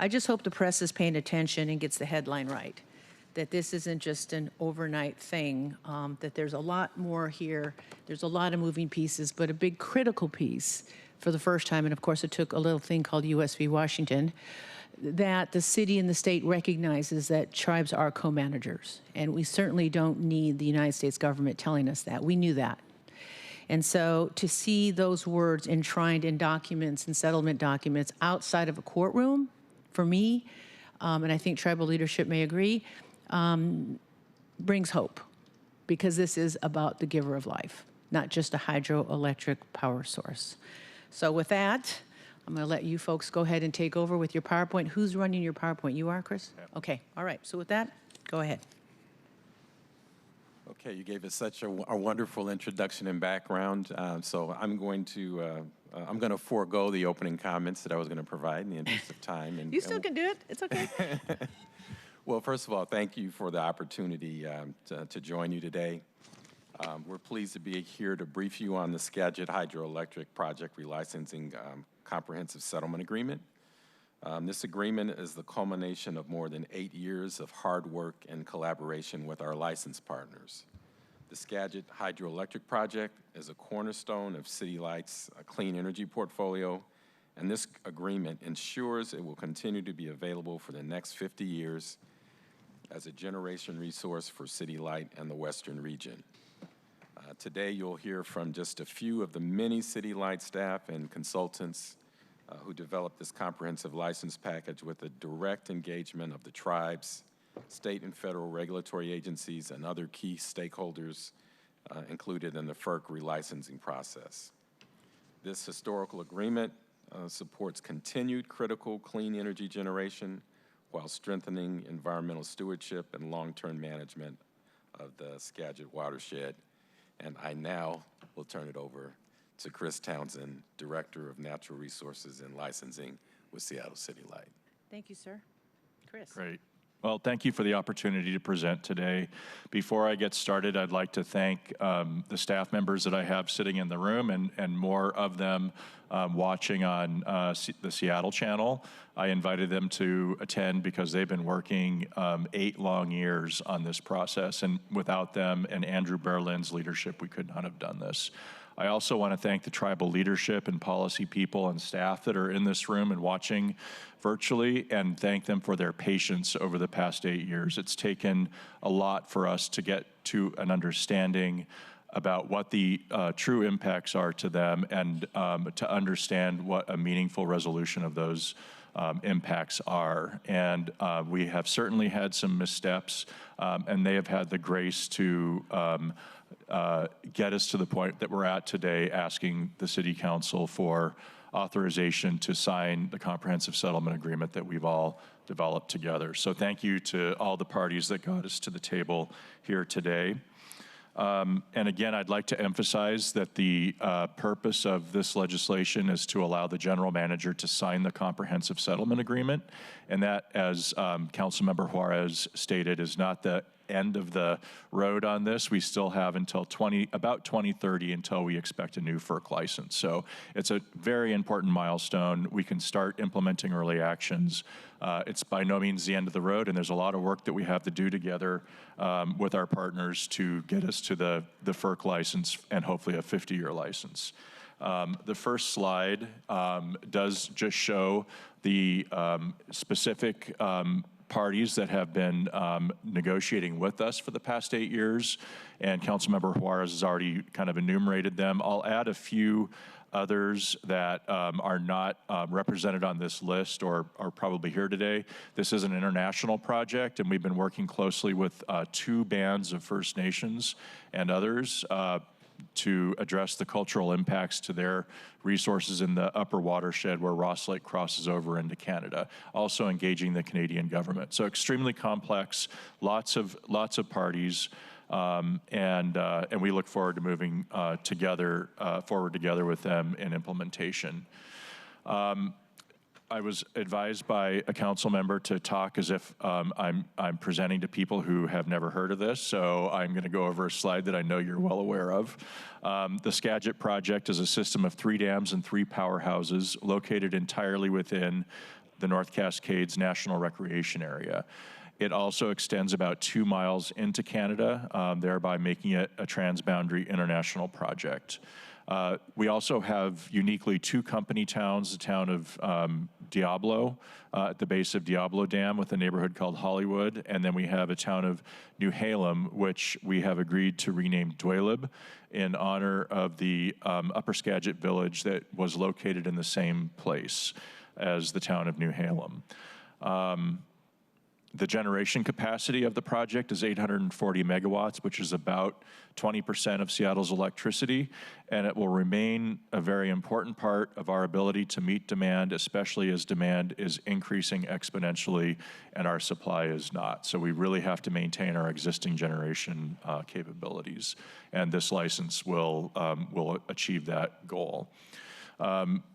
A: I just hope the press is paying attention and gets the headline right, that this isn't just an overnight thing, that there's a lot more here. There's a lot of moving pieces, but a big critical piece for the first time, and of course it took a little thing called US v. Washington, that the city and the state recognizes that tribes are co-managers. And we certainly don't need the United States government telling us that. We knew that. And so to see those words enshrined in documents and settlement documents outside of a courtroom, for me, and I think tribal leadership may agree, brings hope, because this is about the giver of life, not just a hydroelectric power source. So with that, I'm going to let you folks go ahead and take over with your PowerPoint. Who's running your PowerPoint? You are, Chris?
S: Yep.
A: Okay, all right. So with that, go ahead.
S: Okay, you gave us such a wonderful introduction and background. So I'm going to forego the opening comments that I was going to provide in the interest of time. And,
A: you still can do it. It's okay.
S: Well, first of all, thank you for the opportunity to join you today. We're pleased to be here to brief you on the Skagit Hydroelectric Project Relicensing Comprehensive Settlement Agreement. This agreement is the culmination of more than 8 years of hard work and collaboration with our license partners. The Skagit Hydroelectric Project is a cornerstone of City Light's clean energy portfolio, and this agreement ensures it will continue to be available for the next 50 years as a generation resource for City Light and the Western region. Today, you'll hear from just a few of the many City Light staff and consultants who developed this comprehensive license package with the direct engagement of the tribes, state and federal regulatory agencies, and other key stakeholders included in the FERC relicensing process. This historical agreement supports continued critical clean energy generation while strengthening environmental stewardship and long-term management of the Skagit watershed. And I now will turn it over to Chris Townsend, Director of Natural Resources and Licensing with Seattle City Light.
A: Thank you, sir. Chris.
U: Great. Well, thank you for the opportunity to present today. Before I get started, I'd like to thank the staff members that I have sitting in the room and more of them watching on the Seattle channel. I invited them to attend because they've been working 8 long years on this process, and without them and Andrew Berlin's leadership, we could not have done this. I also want to thank the tribal leadership and policy people and staff that are in this room and watching virtually, and thank them for their patience over the past 8 years. It's taken a lot for us to get to an understanding about what the true impacts are to them, and to understand what a meaningful resolution of those impacts are. And we have certainly had some missteps, and they have had the grace to get us to the point that we're at today, asking the City Council for authorization to sign the comprehensive settlement agreement that we've all developed together. So thank you to all the parties that got us to the table here today. And again, I'd like to emphasize that the purpose of this legislation is to allow the general manager to sign the comprehensive settlement agreement. And that, as Councilmember Juarez stated, is not the end of the road on this. We still have until about 2030 until we expect a new FERC license. So it's a very important milestone. We can start implementing early actions. It's by no means the end of the road, and there's a lot of work that we have to do together with our partners to get us to the FERC license and hopefully a 50-year license. The first slide does just show the specific parties that have been negotiating with us for the past 8 years, and Councilmember Juarez has already kind of enumerated them. I'll add a few others that are not represented on this list or are probably here today. This is an international project, and we've been working closely with 2 bands of First Nations and others to address the cultural impacts to their resources in the upper watershed where Ross Lake crosses over into Canada, also engaging the Canadian government. So extremely complex, lots of parties, and we look forward to moving forward together with them in implementation. I was advised by a council member to talk as if I'm presenting to people who have never heard of this, so I'm going to go over a slide that I know you're well aware of. The Skagit project is a system of 3 dams and 3 powerhouses located entirely within the North Cascades National Recreation Area. It also extends about 2 miles into Canada, thereby making it a transboundary international project. We also have uniquely 2 company towns, the town of Diablo at the base of Diablo Dam with a neighborhood called Hollywood, and then we have a town of New Halem, which we have agreed to rename Dwelib in honor of the Upper Skagit village that was located in the same place as the town of New Halem. The generation capacity of the project is 840 megawatts, which is about 20% of Seattle's electricity, and it will remain a very important part of our ability to meet demand, especially as demand is increasing exponentially and our supply is not. So we really have to maintain our existing generation capabilities, and this license will achieve that goal.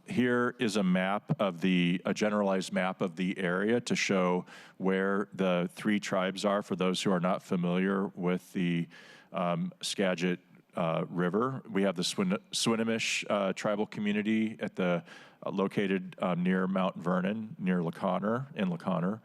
U: Here is a generalized map of the area to show where the 3 tribes are for those who are not familiar with the Skagit River. We have the Swinomish tribal community located near Mount Vernon, near LaConner, in LaConner.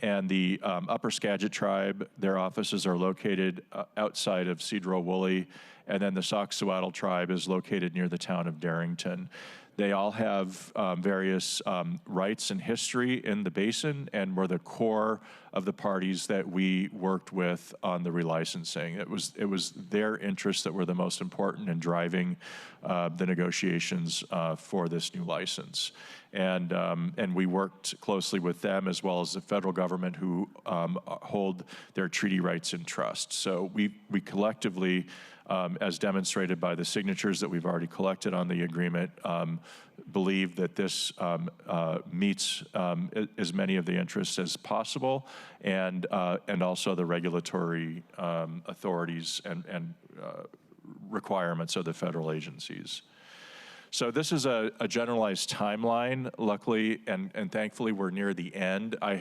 U: And the Upper Skagit tribe, their offices are located outside of Cedro-Woolley, and then the Sauk-Suiattle tribe is located near the town of Darrington. They all have various rights and history in the basin and were the core of the parties that we worked with on the relicensing. It was their interests that were the most important in driving the negotiations for this new license. And we worked closely with them as well as the federal government who hold their treaty rights in trust. So we collectively, as demonstrated by the signatures that we've already collected on the agreement, believe that this meets as many of the interests as possible, and also the regulatory authorities and requirements of the federal agencies. So this is a generalized timeline. Luckily and thankfully, we're near the end. I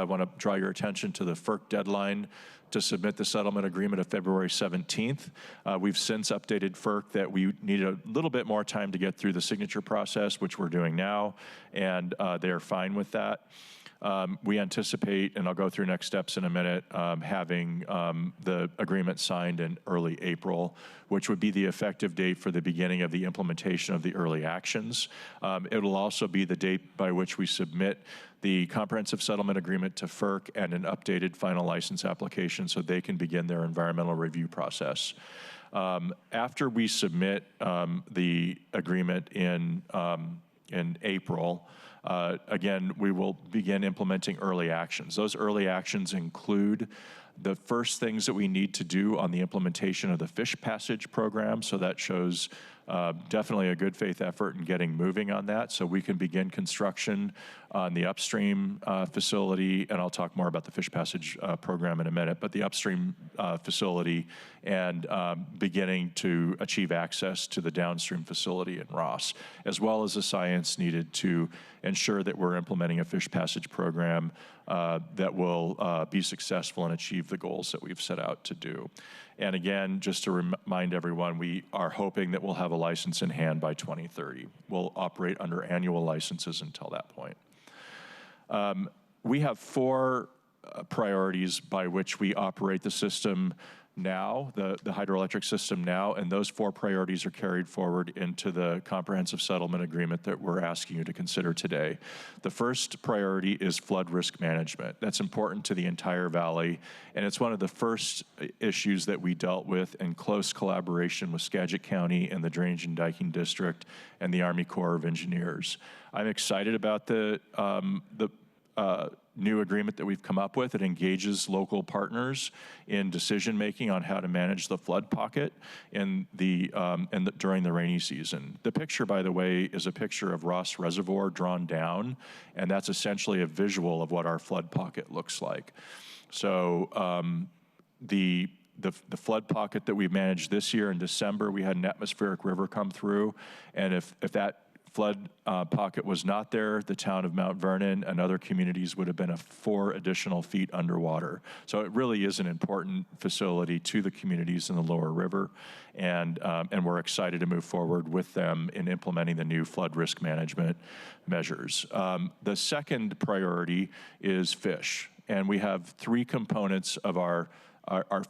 U: want to draw your attention to the FERC deadline to submit the settlement agreement of February 17th. We've since updated FERC that we need a little bit more time to get through the signature process, which we're doing now, and they're fine with that. We anticipate, and I'll go through next steps in a minute, having the agreement signed in early April, which would be the effective date for the beginning of the implementation of the early actions. It will also be the date by which we submit the comprehensive settlement agreement to FERC and an updated final license application so they can begin their environmental review process. After we submit the agreement in April, again, we will begin implementing early actions. Those early actions include the first things that we need to do on the implementation of the fish passage program. So that shows definitely a good faith effort in getting moving on that so we can begin construction on the upstream facility, and I'll talk more about the fish passage program in a minute, but the upstream facility and beginning to achieve access to the downstream facility in Ross, as well as the science needed to ensure that we're implementing a fish passage program that will be successful and achieve the goals that we've set out to do. And again, just to remind everyone, we are hoping that we'll have a license in hand by 2030. We'll operate under annual licenses until that point. We have 4 priorities by which we operate the system now, the hydroelectric system now, and those 4 priorities are carried forward into the comprehensive settlement agreement that we're asking you to consider today. The first priority is flood risk management. That's important to the entire valley, and it's one of the first issues that we dealt with in close collaboration with Skagit County and the Drainage and Diking District and the Army Corps of Engineers. I'm excited about the new agreement that we've come up with. It engages local partners in decision-making on how to manage the flood pocket during the rainy season. The picture, by the way, is a picture of Ross Reservoir drawn down, and that's essentially a visual of what our flood pocket looks like. So the flood pocket that we managed this year in December, we had an atmospheric river come through, and if that flood pocket was not there, the town of Mount Vernon and other communities would have been 4 additional feet underwater. So it really is an important facility to the communities in the lower river, and we're excited to move forward with them in implementing the new flood risk management measures. The second priority is fish, and we have 3 components of our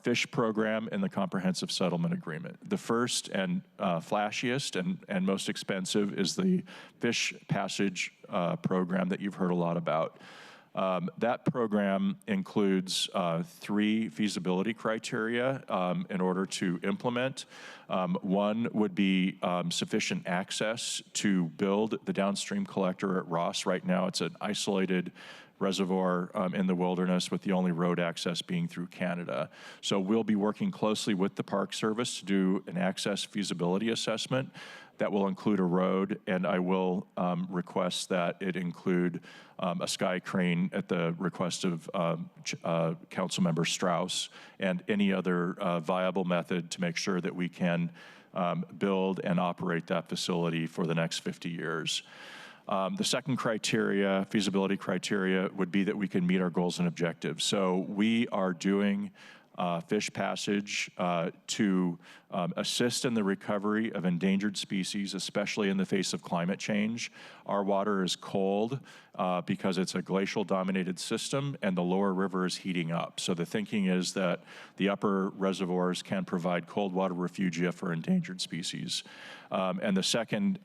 U: fish program in the comprehensive settlement agreement. The first and flashiest and most expensive is the fish passage program that you've heard a lot about. That program includes 3 feasibility criteria in order to implement. One would be sufficient access to build the downstream collector at Ross. Right now, it's an isolated reservoir in the wilderness with the only road access being through Canada. So we'll be working closely with the Park Service to do an access feasibility assessment that will include a road, and I will request that it include a sky crane at the request of Councilmember Strauss and any other viable method to make sure that we can build and operate that facility for the next 50 years. The second criteria, feasibility criteria, would be that we can meet our goals and objectives. So we are doing fish passage to assist in the recovery of endangered species, especially in the face of climate change. Our water is cold because it's a glacial-dominated system, and the lower river is heating up. So the thinking is that the upper reservoirs can provide cold water refugia for endangered species. And the second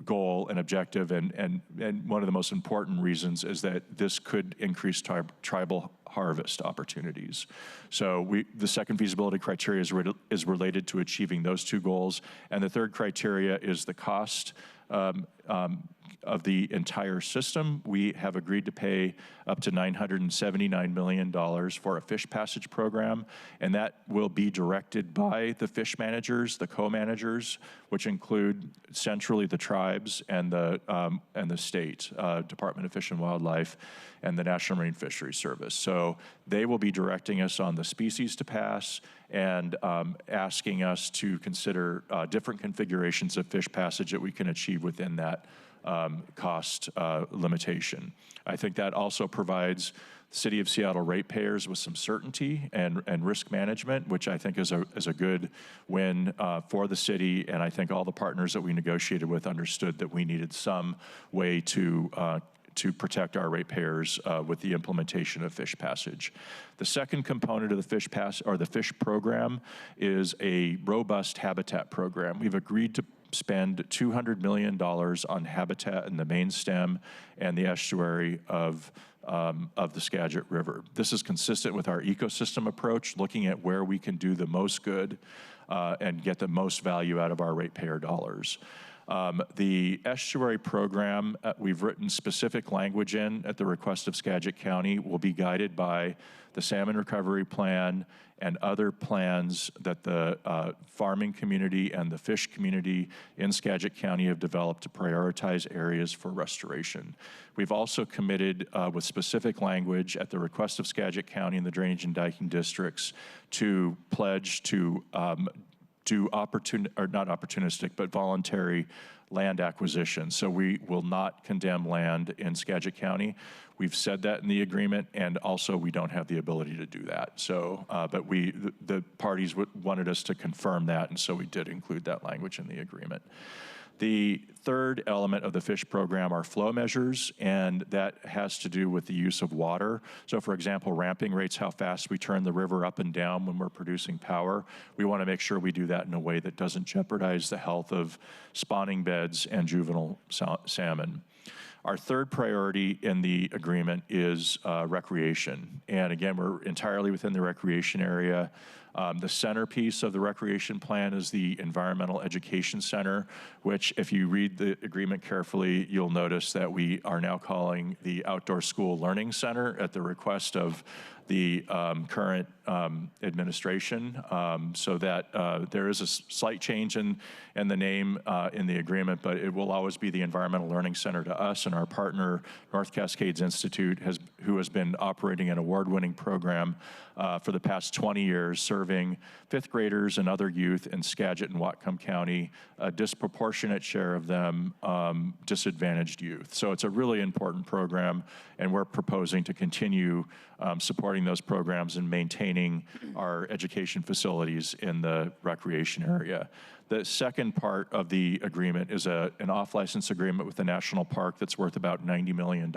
U: goal and objective, and one of the most important reasons, is that this could increase tribal harvest opportunities. So the second feasibility criteria is related to achieving those 2 goals, and the third criteria is the cost of the entire system. We have agreed to pay up to $979 million for a fish passage program, and that will be directed by the fish managers, the co-managers, which include centrally the tribes and the state Department of Fish and Wildlife and the National Marine Fisheries Service. So they will be directing us on the species to pass and asking us to consider different configurations of fish passage that we can achieve within that cost limitation. I think that also provides the City of Seattle ratepayers with some certainty and risk management, which I think is a good win for the city. And I think all the partners that we negotiated with understood that we needed some way to protect our ratepayers with the implementation of fish passage. The second component of the fish program is a robust habitat program. We've agreed to spend $200 million on habitat in the main stem and the estuary of the Skagit River. This is consistent with our ecosystem approach, looking at where we can do the most good and get the most value out of our ratepayer dollars. The estuary program, we've written specific language in at the request of Skagit County, will be guided by the salmon recovery plan and other plans that the farming community and the fish community in Skagit County have developed to prioritize areas for restoration. We've also committed with specific language at the request of Skagit County and the Drainage and Diking Districts to pledge to do not opportunistic, but voluntary land acquisition. So we will not condemn land in Skagit County. We've said that in the agreement, and also we don't have the ability to do that. So, but the parties wanted us to confirm that, and so we did include that language in the agreement. The third element of the fish program are flow measures, and that has to do with the use of water. So for example, ramping rates, how fast we turn the river up and down when we're producing power. We want to make sure we do that in a way that doesn't jeopardize the health of spawning beds and juvenile salmon. Our third priority in the agreement is recreation. And again, we're entirely within the recreation area. The centerpiece of the recreation plan is the Environmental Education Center, which if you read the agreement carefully, you'll notice that we are now calling the Outdoor School Learning Center at the request of the current administration, so that there is a slight change in the name in the agreement, but it will always be the Environmental Learning Center to us, and our partner, North Cascades Institute, who has been operating an award-winning program for the past 20 years, serving fifth graders and other youth in Skagit and Whatcom County, a disproportionate share of them disadvantaged youth. So it's a really important program, and we're proposing to continue supporting those programs and maintaining our education facilities in the recreation area. The second part of the agreement is an off-license agreement with the national park that's worth about $90 million,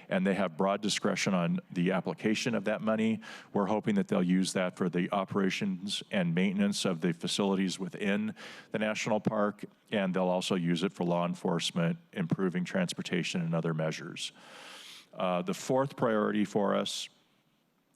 U: and they have broad discretion on the application of that money. We're hoping that they'll use that for the operations and maintenance of the facilities within the national park, and they'll also use it for law enforcement, improving transportation, and other measures. The fourth priority for us,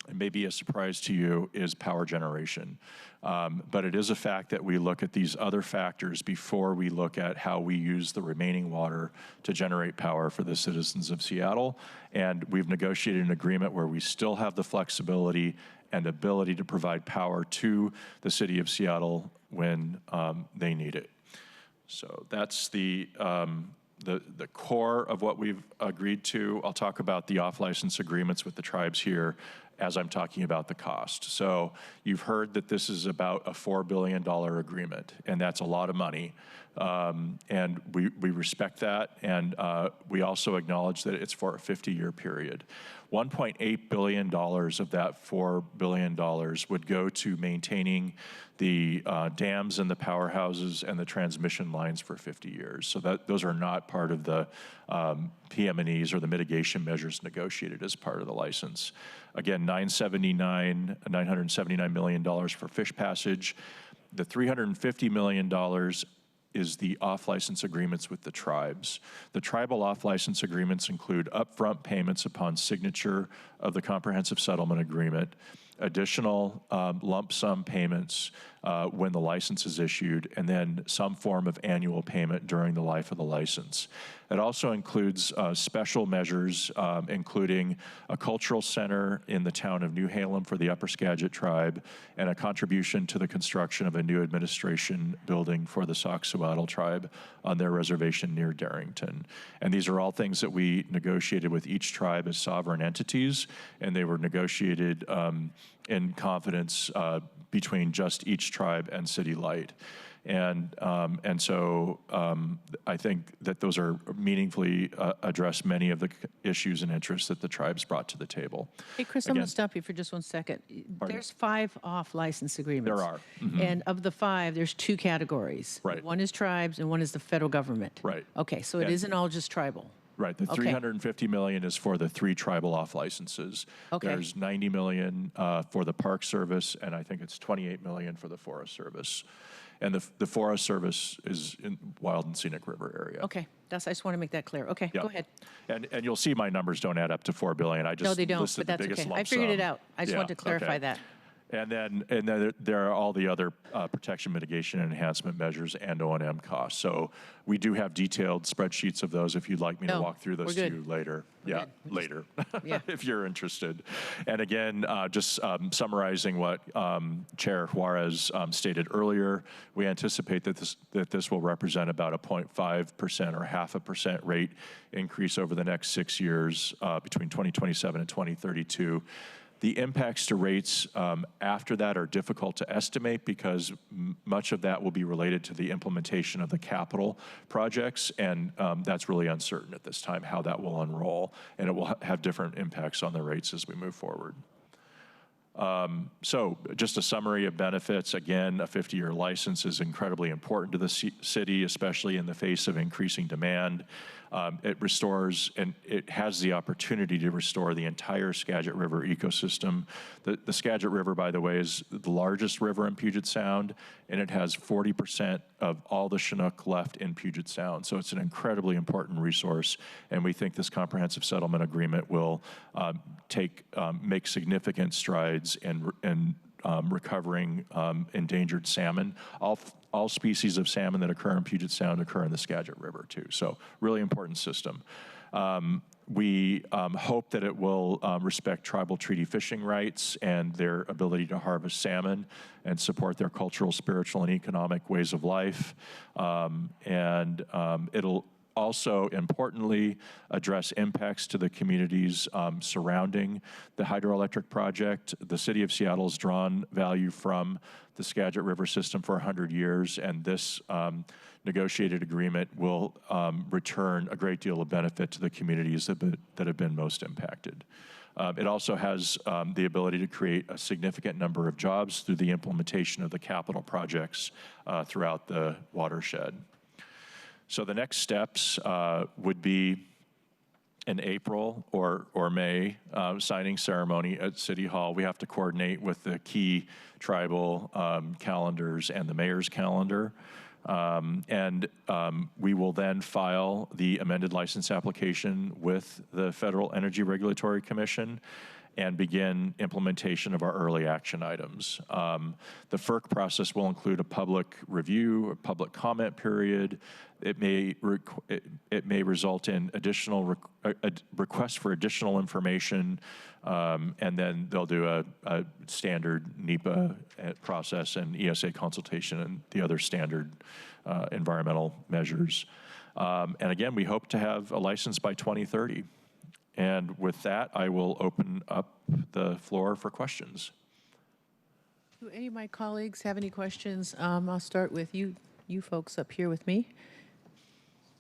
U: and maybe a surprise to you, is power generation. But it is a fact that we look at these other factors before we look at how we use the remaining water to generate power for the citizens of Seattle. And we've negotiated an agreement where we still have the flexibility and ability to provide power to the city of Seattle when they need it. So that's the core of what we've agreed to. I'll talk about the off-license agreements with the tribes here as I'm talking about the cost. So you've heard that this is about a $4 billion agreement, and that's a lot of money. And we respect that, and we also acknowledge that it's for a 50-year period. $1.8 billion of that $4 billion would go to maintaining the dams and the powerhouses and the transmission lines for 50 years. So those are not part of the PM&Es or the mitigation measures negotiated as part of the license. Again, $979 million for fish passage. The $350 million is the off-license agreements with the tribes. The tribal off-license agreements include upfront payments upon signature of the comprehensive settlement agreement, additional lump sum payments when the license is issued, and then some form of annual payment during the life of the license. It also includes special measures, including a cultural center in the town of New Halem for the Upper Skagit tribe, and a contribution to the construction of a new administration building for the Sauk-Suiattle tribe on their reservation near Darrington. And these are all things that we negotiated with each tribe as sovereign entities, and they were negotiated in confidence between just each tribe and City Light. And so I think that those are meaningfully address many of the issues and interests that the tribes brought to the table.
A: Hey, Chris, I'm going to stop you for just 1 second.
U: Pardon?
A: There's 5 off-license agreements.
U: There are. Mm-hmm.
A: And of the 5, there's 2 categories.
U: Right.
A: One is tribes and one is the federal government.
U: Right.
A: Okay, so it isn't all just tribal.
U: Right. The $350 million is for the 3 tribal off-licenses. Okay. There's $90 million for the Park Service, and I think it's $28 million for the Forest Service. And the Forest Service is in Wild and Scenic River area.
A: Okay, I just want to make that clear. Okay,
U: Yep.
A: Go ahead.
U: And you'll see my numbers don't add up to $4 billion. I just
A: No, they don't,
U: listed
A: but
U: the
A: that's
U: biggest
A: okay.
U: lump
A: I figured it
U: sum.
A: out. I just wanted to clarify that.
U: And then there are all the other protection, mitigation, and enhancement measures and O&M costs. So we do have detailed spreadsheets of those if you'd like me to walk through those to you later. Later, if you're interested. And again, just summarizing what Chair Juarez stated earlier, we anticipate that this will represent about a 0.5% or 0.5% rate increase over the next 6 years between 2027 and 2032. The impacts to rates after that are difficult to estimate because much of that will be related to the implementation of the capital projects, and that's really uncertain at this time how that will unroll, and it will have different impacts on the rates as we move forward. So just a summary of benefits. Again, a 50-year license is incredibly important to the city, especially in the face of increasing demand. It restores, and it has the opportunity to restore the entire Skagit River ecosystem. The Skagit River, by the way, is the largest river in Puget Sound, and it has 40% of all the Chinook left in Puget Sound. So it's an incredibly important resource, and we think this comprehensive settlement agreement will make significant strides in recovering endangered salmon. All species of salmon that occur in Puget Sound occur in the Skagit River too. So really important system. We hope that it will respect tribal treaty fishing rights and their ability to harvest salmon and support their cultural, spiritual, and economic ways of life. It'll also importantly address impacts to the communities surrounding the hydroelectric project. The city of Seattle has drawn value from the Skagit River system for 100 years, and this negotiated agreement will return a great deal of benefit to the communities that have been most impacted. It also has the ability to create a significant number of jobs through the implementation of the capital projects throughout the watershed. So the next steps would be in April or May signing ceremony at City Hall. We have to coordinate with the key tribal calendars and the mayor's calendar. We will then file the amended license application with the Federal Energy Regulatory Commission and begin implementation of our early action items. The FERC process will include a public review, a public comment period. It may result in additional requests for additional information, and then they'll do a standard NEPA process and ESA consultation and the other standard environmental measures. And again, we hope to have a license by 2030. And with that, I will open up the floor for questions.
A: Do any of my colleagues have any questions? I'll start with you folks up here with me.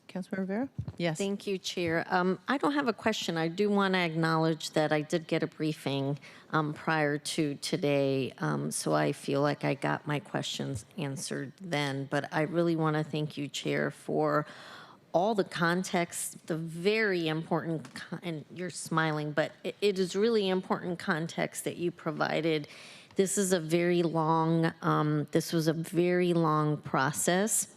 A: Councilmember Rivera? Yes.
B: Thank you, Chair. I don't have a question. I do want to acknowledge that I did get a briefing prior to today, so I feel like I got my questions answered then. But I really want to thank you, Chair, for all the context, the very important, and you're smiling, but it is really important context that you provided. This is a very long, this was a very long process,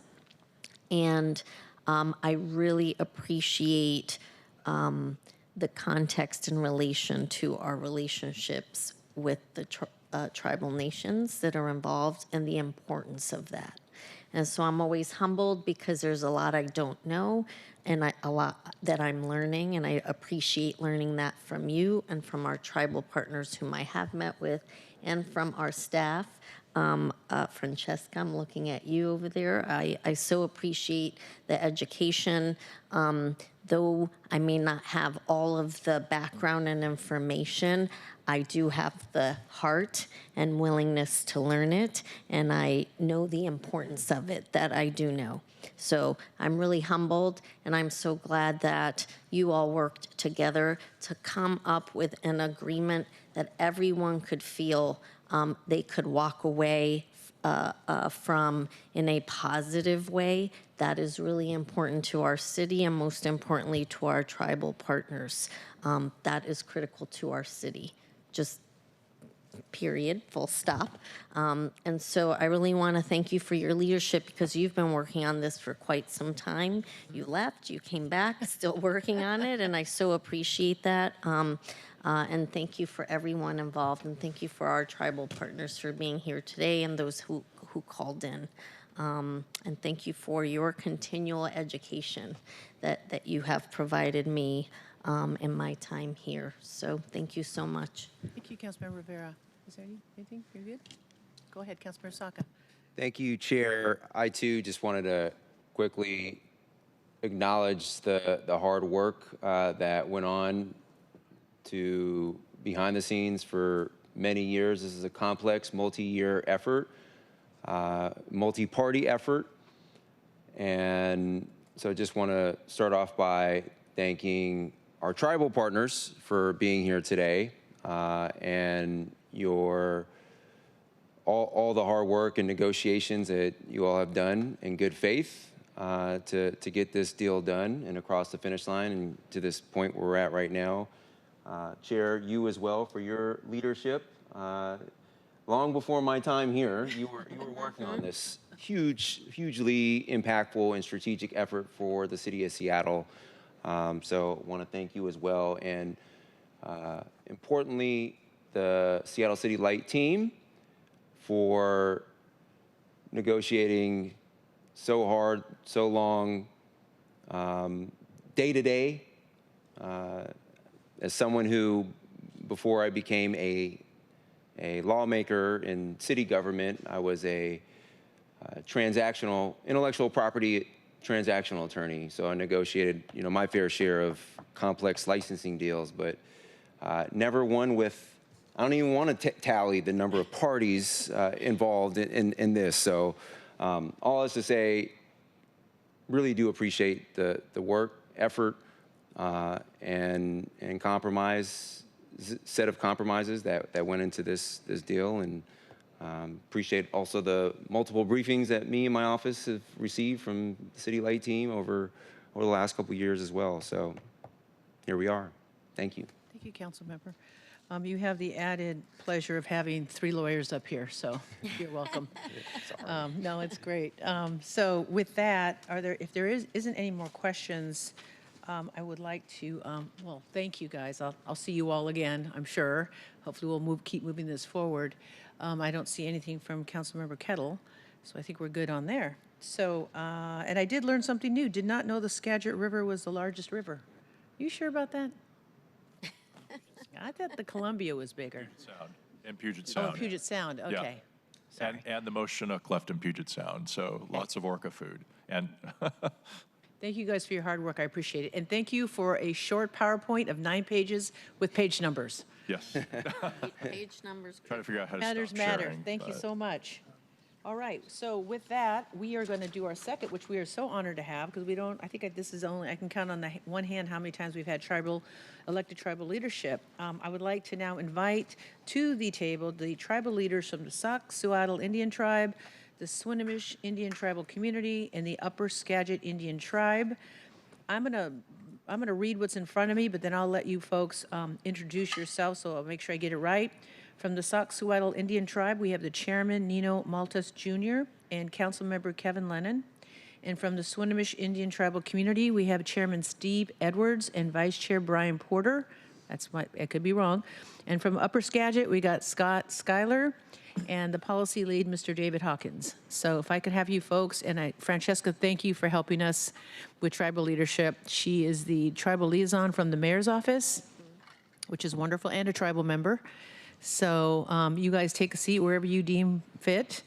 B: and I really appreciate the context in relation to our relationships with the tribal nations that are involved and the importance of that. And so I'm always humbled because there's a lot I don't know and a lot that I'm learning, and I appreciate learning that from you and from our tribal partners whom I have met with and from our staff. Francesca, I'm looking at you over there. I so appreciate the education. Though I may not have all of the background and information, I do have the heart and willingness to learn it, and I know the importance of it, that I do know. So I'm really humbled, and I'm so glad that you all worked together to come up with an agreement that everyone could feel they could walk away from in a positive way. That is really important to our city and most importantly to our tribal partners. That is critical to our city, just period, full stop. And so I really want to thank you for your leadership because you've been working on this for quite some time. You left, you came back, still working on it, and I so appreciate that. And thank you for everyone involved, and thank you for our tribal partners for being here today and those who called in. And thank you for your continual education that you have provided me in my time here. So thank you so much.
A: Thank you, Councilmember Rivera. Is there anything? You're good? Go ahead, Councilmember Saka.
D: Thank you, Chair. I too just wanted to quickly acknowledge the hard work that went on to behind the scenes for many years. This is a complex, multi-year effort, multi-party effort. And so I just want to start off by thanking our tribal partners for being here today, and all the hard work and negotiations that you all have done in good faith to get this deal done and across the finish line and to this point where we're at right now. Chair, you as well for your leadership. Long before my time here, you were working on this hugely impactful and strategic effort for the city of Seattle. So I want to thank you as well. And importantly, the Seattle City Light team for negotiating so hard, so long, day to day. As someone who, before I became a lawmaker in city government, I was a intellectual property transactional attorney. So I negotiated, my fair share of complex licensing deals, but never one with, I don't even want to tally the number of parties involved in this. So all is to say, really do appreciate the work, effort, and set of compromises that went into this deal, and appreciate also the multiple briefings that me and my office have received from the City Light team over the last couple of years as well. So here we are. Thank you.
A: Thank you, Council Member. You have the added pleasure of having 3 lawyers up here, so you're welcome. No, it's great. So with that, if there isn't any more questions, I would like to, well, thank you guys. I'll see you all again, I'm sure. Hopefully we'll keep moving this forward. I don't see anything from Councilmember Kettle, so I think we're good on there. So, and I did learn something new. Did not know the Skagit River was the largest river. You sure about that? I thought the Columbia was bigger.
U: Puget Sound.
A: Oh, Puget Sound, okay.
U: Yeah. And the most Chinook left in Puget Sound, so lots of orca food. And
A: thank you guys for your hard work. I appreciate it. And thank you for a short PowerPoint of 9 pages with page numbers.
U: Yes.
B: Page numbers.
U: Trying to figure out how to
A: Matters
U: stop
A: matter.
U: sharing,
A: Thank you so much. All right. So with that, we are going to do our second, which we are so honored to have, because I think this is only, I can count on the one hand how many times we've had elected tribal leadership. I would like to now invite to the table the tribal leaders from the Sauk Suiattle Indian Tribe, the Swinomish Indian Tribal Community, and the Upper Skagit Indian Tribe. I'm going to read what's in front of me, but then I'll let you folks introduce yourselves, so I'll make sure I get it right. From the Sauk Suiattle Indian Tribe, we have the Chairman Nino Maltas Jr. and Councilmember Kevin Lennon. And from the Swinomish Indian Tribal Community, we have Chairman Steve Edwards and Vice Chair Brian Porter. I could be wrong. And from Upper Skagit, we got Scott Schuyler and the policy lead, Mr. David Hawkins. So if I could have you folks, and Francesca, thank you for helping us with tribal leadership. She is the tribal liaison from the mayor's office, which is wonderful, and a tribal member. So you guys take a seat wherever you deem fit.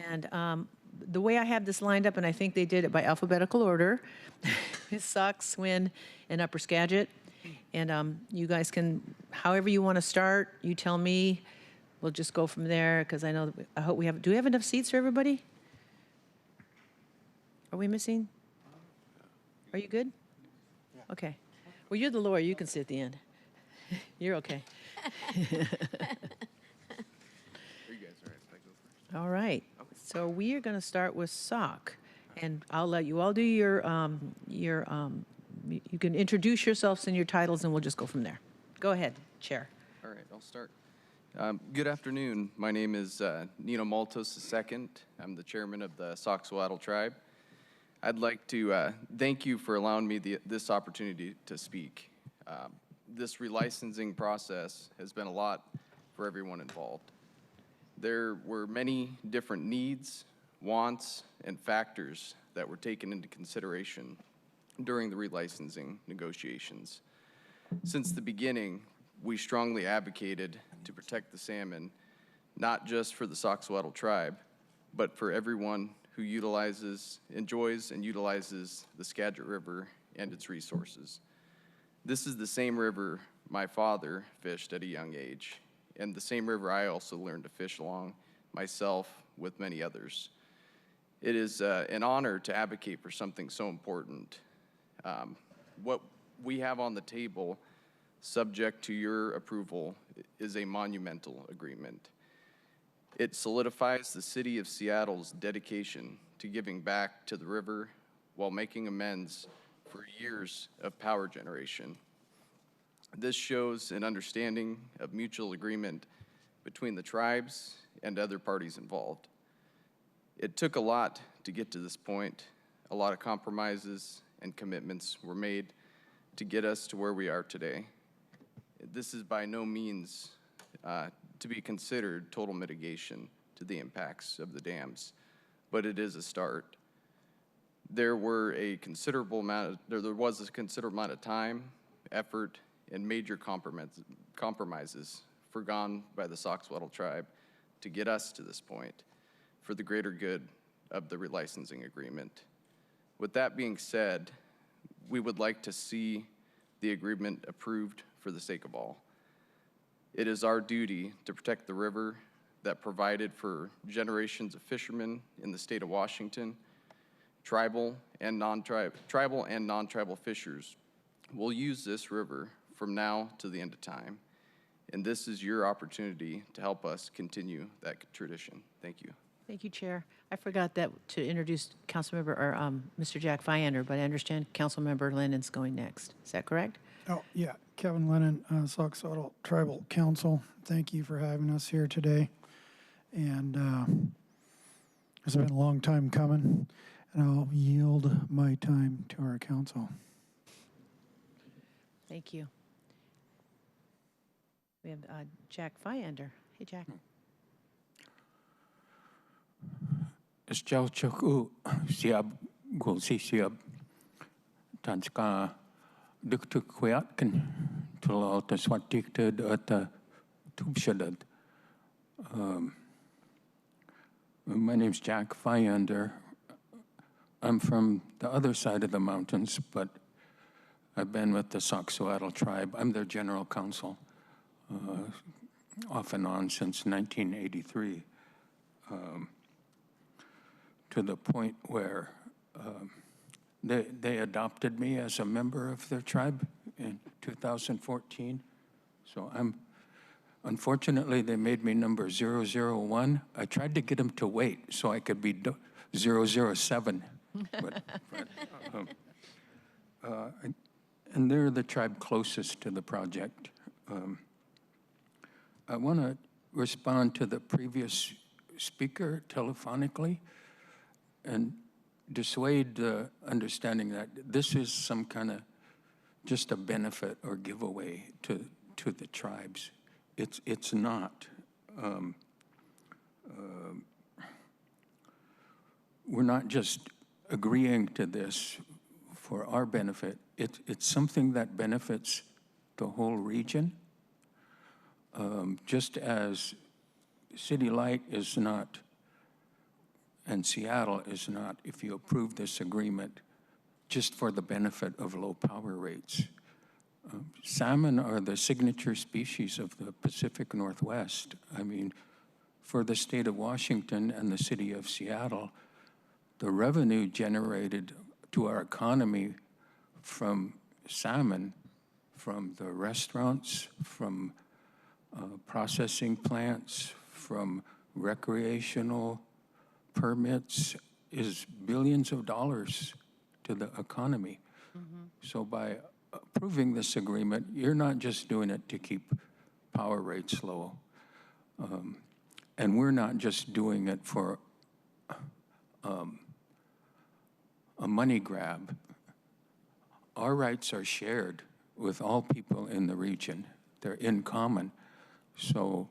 A: And the way I have this lined up, and I think they did it by alphabetical order, is Sauk, Swin, and Upper Skagit. And you guys can, however you want to start, you tell me. We'll just go from there, because I hope we have, do we have enough seats for everybody? Are we missing? Are you good? Okay. Well, you're the lawyer. You can sit at the end. You're okay. All right. So we are going to start with Sauk, and I'll let you all do you can introduce yourselves and your titles, and we'll just go from there. Go ahead, Chair.
E: All right, I'll start. Good afternoon. My name is Nino Maltos II. I'm the chairman of the Sauk Suiattle Tribe. I'd like to thank you for allowing me this opportunity to speak. This relicensing process has been a lot for everyone involved. There were many different needs, wants, and factors that were taken into consideration during the relicensing negotiations. Since the beginning, we strongly advocated to protect the salmon, not just for the Sauk Suiattle Tribe, but for everyone who enjoys and utilizes the Skagit River and its resources. This is the same river my father fished at a young age, and the same river I also learned to fish along myself with many others. It is an honor to advocate for something so important. What we have on the table, subject to your approval, is a monumental agreement. It solidifies the city of Seattle's dedication to giving back to the river while making amends for years of power generation. This shows an understanding of mutual agreement between the tribes and other parties involved. It took a lot to get to this point. A lot of compromises and commitments were made to get us to where we are today. This is by no means to be considered total mitigation to the impacts of the dams, but it is a start. There was a considerable amount of time, effort, and major compromises forgone by the Soxwettle tribe to get us to this point for the greater good of the relicensing agreement. With that being said, we would like to see the agreement approved for the sake of all. It is our duty to protect the river that provided for generations of fishermen in the state of Washington. Tribal and non-tribal fishers will use this river from now to the end of time. And this is your opportunity to help us continue that tradition. Thank you.
A: Thank you, Chair. I forgot to introduce Councilmember, or Mr. Jack Fyander, but I understand Councilmember Lennon's going next. Is that correct?
F: Oh, yeah. Kevin Lennon, Soxwettle Tribal Council. Thank you for having us here today. And it's been a long time coming, and I'll yield my time to our council.
A: Thank you. We have Jack Fyander. Hey, Jack.
G: Självchaku siab gulsi siab tanska duktuk kwiatkan tulal taswatikted at the tubshadad. My name's Jack Fyander. I'm from the other side of the mountains, but I've been with the Soxwettle tribe. I'm their general counsel, off and on since 1983. To the point where they adopted me as a member of their tribe in 2014. So unfortunately, they made me number 001. I tried to get them to wait so I could be 007. And they're the tribe closest to the project. I want to respond to the previous speaker telephonically and dissuade the understanding that this is some kind of just a benefit or giveaway to the tribes. It's not. We're not just agreeing to this for our benefit. It's something that benefits the whole region. Just as City Light is not, and Seattle is not, if you approve this agreement, just for the benefit of low power rates. Salmon are the signature species of the Pacific Northwest. I mean, for the state of Washington and the city of Seattle, the revenue generated to our economy from salmon, from the restaurants, from processing plants, from recreational permits, is billions of dollars to the economy. Mm-hmm. So by approving this agreement, you're not just doing it to keep power rates low. And we're not just doing it for a money grab. Our rights are shared with all people in the region. They're in common. So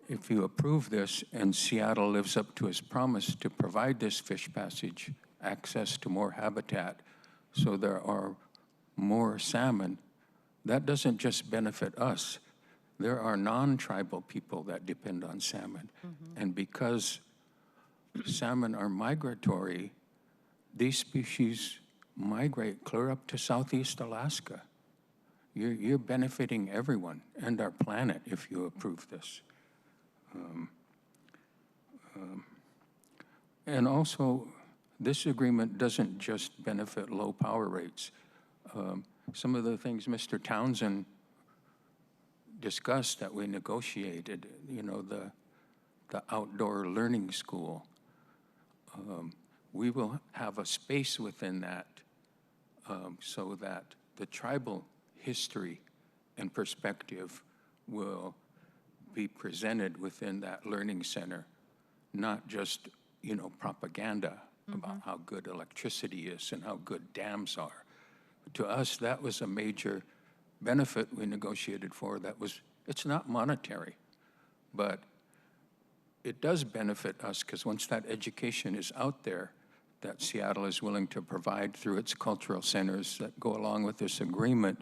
G: if you approve this and Seattle lives up to its promise to provide this fish passage, access to more habitat, so there are more salmon, that doesn't just benefit us. There are non-tribal people that depend on salmon. Mm-hmm. And because salmon are migratory, these species migrate clear up to Southeast Alaska. You're benefiting everyone and our planet if you approve this. And also, this agreement doesn't just benefit low power rates. Some of the things Mr. Townsend discussed that we negotiated, you know, the outdoor learning school, we will have a space within that so that the tribal history and perspective will be presented within that learning center, not just, you know, propaganda about how good electricity is and how good dams are. To us, that was a major benefit we negotiated for. It's not monetary, but it does benefit us because once that education is out there, that Seattle is willing to provide through its cultural centers that go along with this agreement,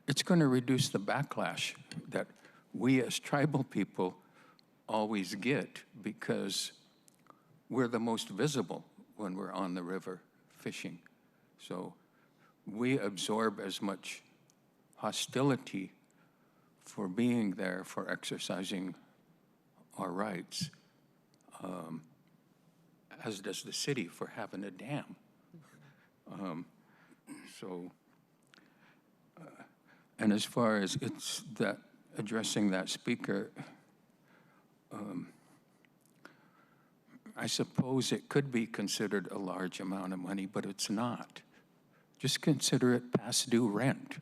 G: it's going to reduce the backlash that we as tribal people always get because we're the most visible when we're on the river fishing. So we absorb as much hostility for being there, for exercising our rights, as does the city for having a dam. And as far as it's that addressing that speaker, I suppose it could be considered a large amount of money, but it's not. Just consider it past due rent.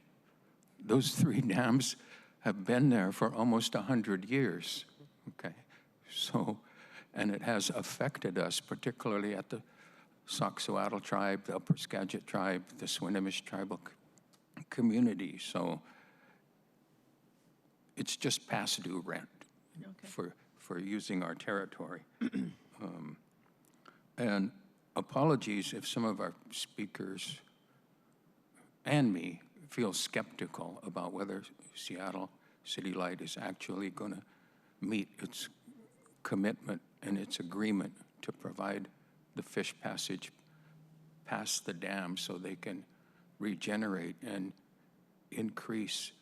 G: Those 3 dams have been there for almost 100 years, okay? So, and it has affected us, particularly at the Soxhawtl tribe, the Upper Skagit tribe, the Swinomish tribal community. So it's just past due rent for using our territory. And apologies if some of our speakers and me feel skeptical about whether Seattle City Light is actually going to meet its commitment and its agreement to provide the fish passage past the dam so they can regenerate and increase.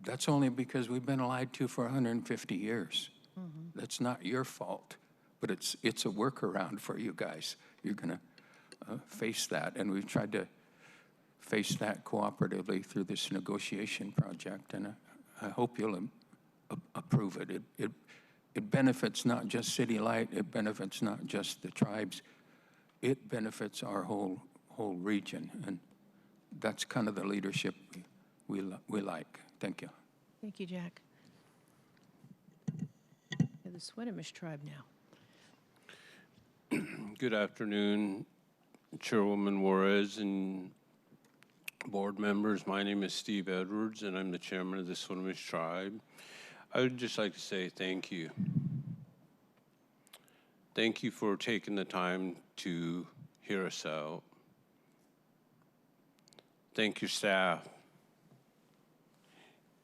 G: That's only because we've been lied to for 150 years. That's not your fault, but it's a workaround for you guys. You're going to face that, and we've tried to face that cooperatively through this negotiation project, and I hope you'll approve it. It benefits not just City Light, it benefits not just the tribes, it benefits our whole region, and that's kind of the leadership we like. Thank you.
A: Thank you, Jack. The Swinomish tribe now.
H: Good afternoon, Chairwoman Juarez and board members. My name is Steve Edwards, and I'm the chairman of the Swinomish tribe. I would just like to say thank you. Thank you for taking the time to hear us out. Thank your staff.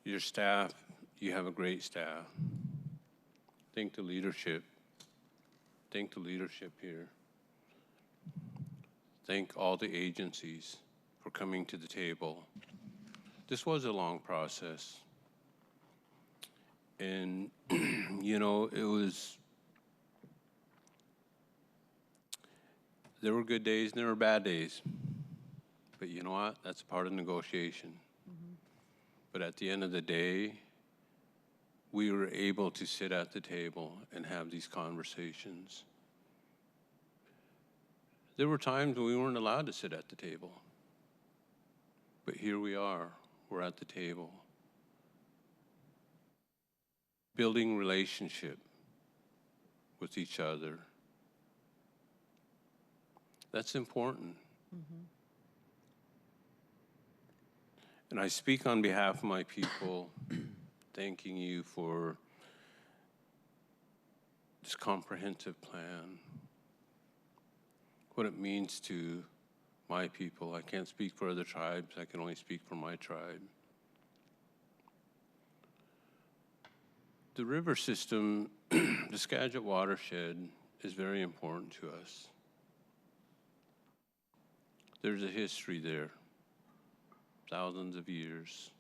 H: Your staff, you have a great staff. Thank the leadership. Thank the leadership here. Thank all the agencies for coming to the table. This was a long process. And, you know, there were good days and there were bad days. But you know what? That's part of negotiation. But at the end of the day, we were able to sit at the table and have these conversations. There were times when we weren't allowed to sit at the table. But here we are, we're at the table. Building relationship with each other. That's important. And I speak on behalf of my people, thanking you for this comprehensive plan, what it means to my people. I can't speak for other tribes, I can only speak for my tribe. The river system, the Skagit watershed, is very important to us. There's a history there. thousands of years.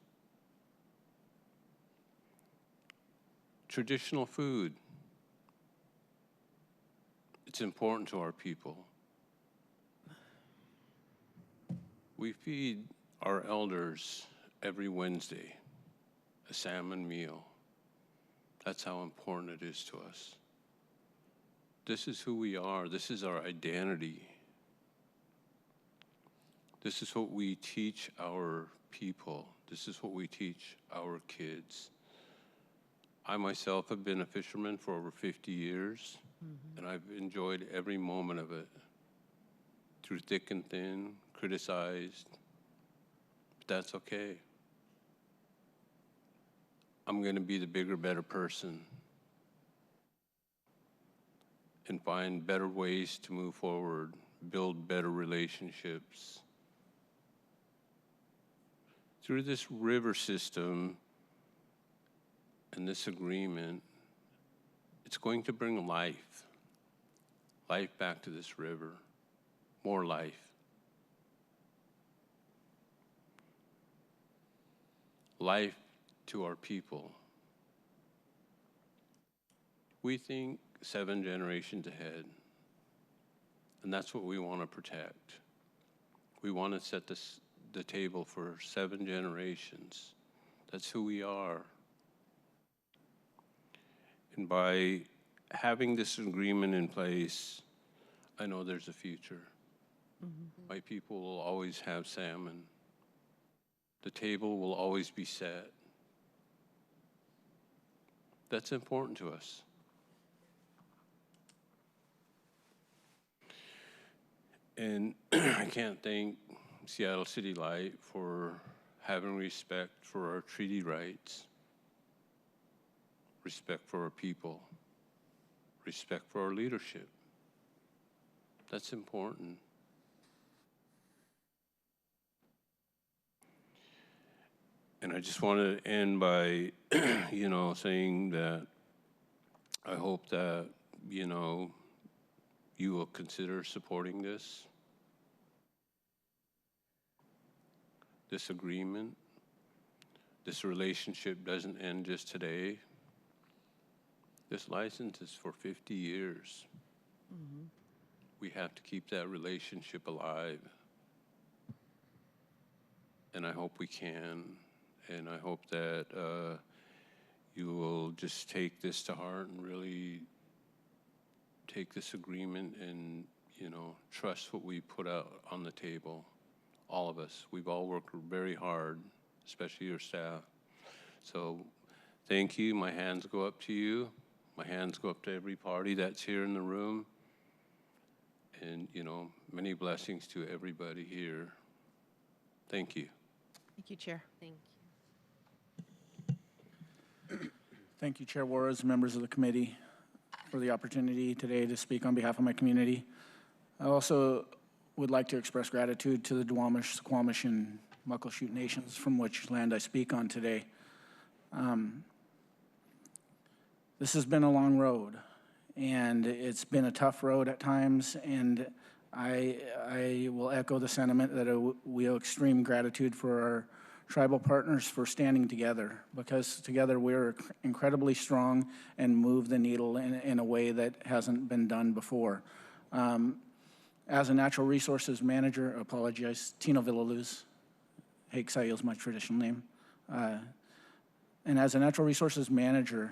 H: Traditional food. It's important to our people. We feed our elders every Wednesday a salmon meal. That's how important it is to us. This is who we are. This is our identity. This is what we teach our people. This is what we teach our kids. I myself have been a fisherman for over 50 years, and I've enjoyed every moment of it, through thick and thin, criticized, but that's okay. I'm going to be the bigger, better person and find better ways to move forward, build better relationships. Through this river system and this agreement, it's going to bring life back to this river, more life. Life to our people. We think 7 generations ahead, and that's what we want to protect. We want to set the table for 7 generations. That's who we are. And by having this agreement in place, I know there's a future. My people will always have salmon. The table will always be set. That's important to us. And I can't thank Seattle City Light for having respect for our treaty rights, respect for our people, respect for our leadership. That's important. And I just want to end by, saying that I hope that, you will consider supporting this agreement. This relationship doesn't end just today. This license is for 50 years. We have to keep that relationship alive. And I hope we can. And I hope that you will just take this to heart and really take this agreement and, trust what we put out on the table. All of us. We've all worked very hard, especially your staff. So thank you. My hands go up to you. My hands go up to every party that's here in the room. And, many blessings to everybody here. Thank you.
A: Thank you, Chair.
B: Thank you.
I: Thank you, Chair Juarez, members of the committee, for the opportunity today to speak on behalf of my community. I also would like to express gratitude to the Duwamish, Squamish, and Muckleshoot nations from which land I speak on today. This has been a long road, and it's been a tough road at times, and I will echo the sentiment that we owe extreme gratitude for our tribal partners for standing together, because together we're incredibly strong and move the needle in a way that hasn't been done before. As a natural resources manager, Tino Villaluz, Hakesai is my traditional name. And as a natural resources manager,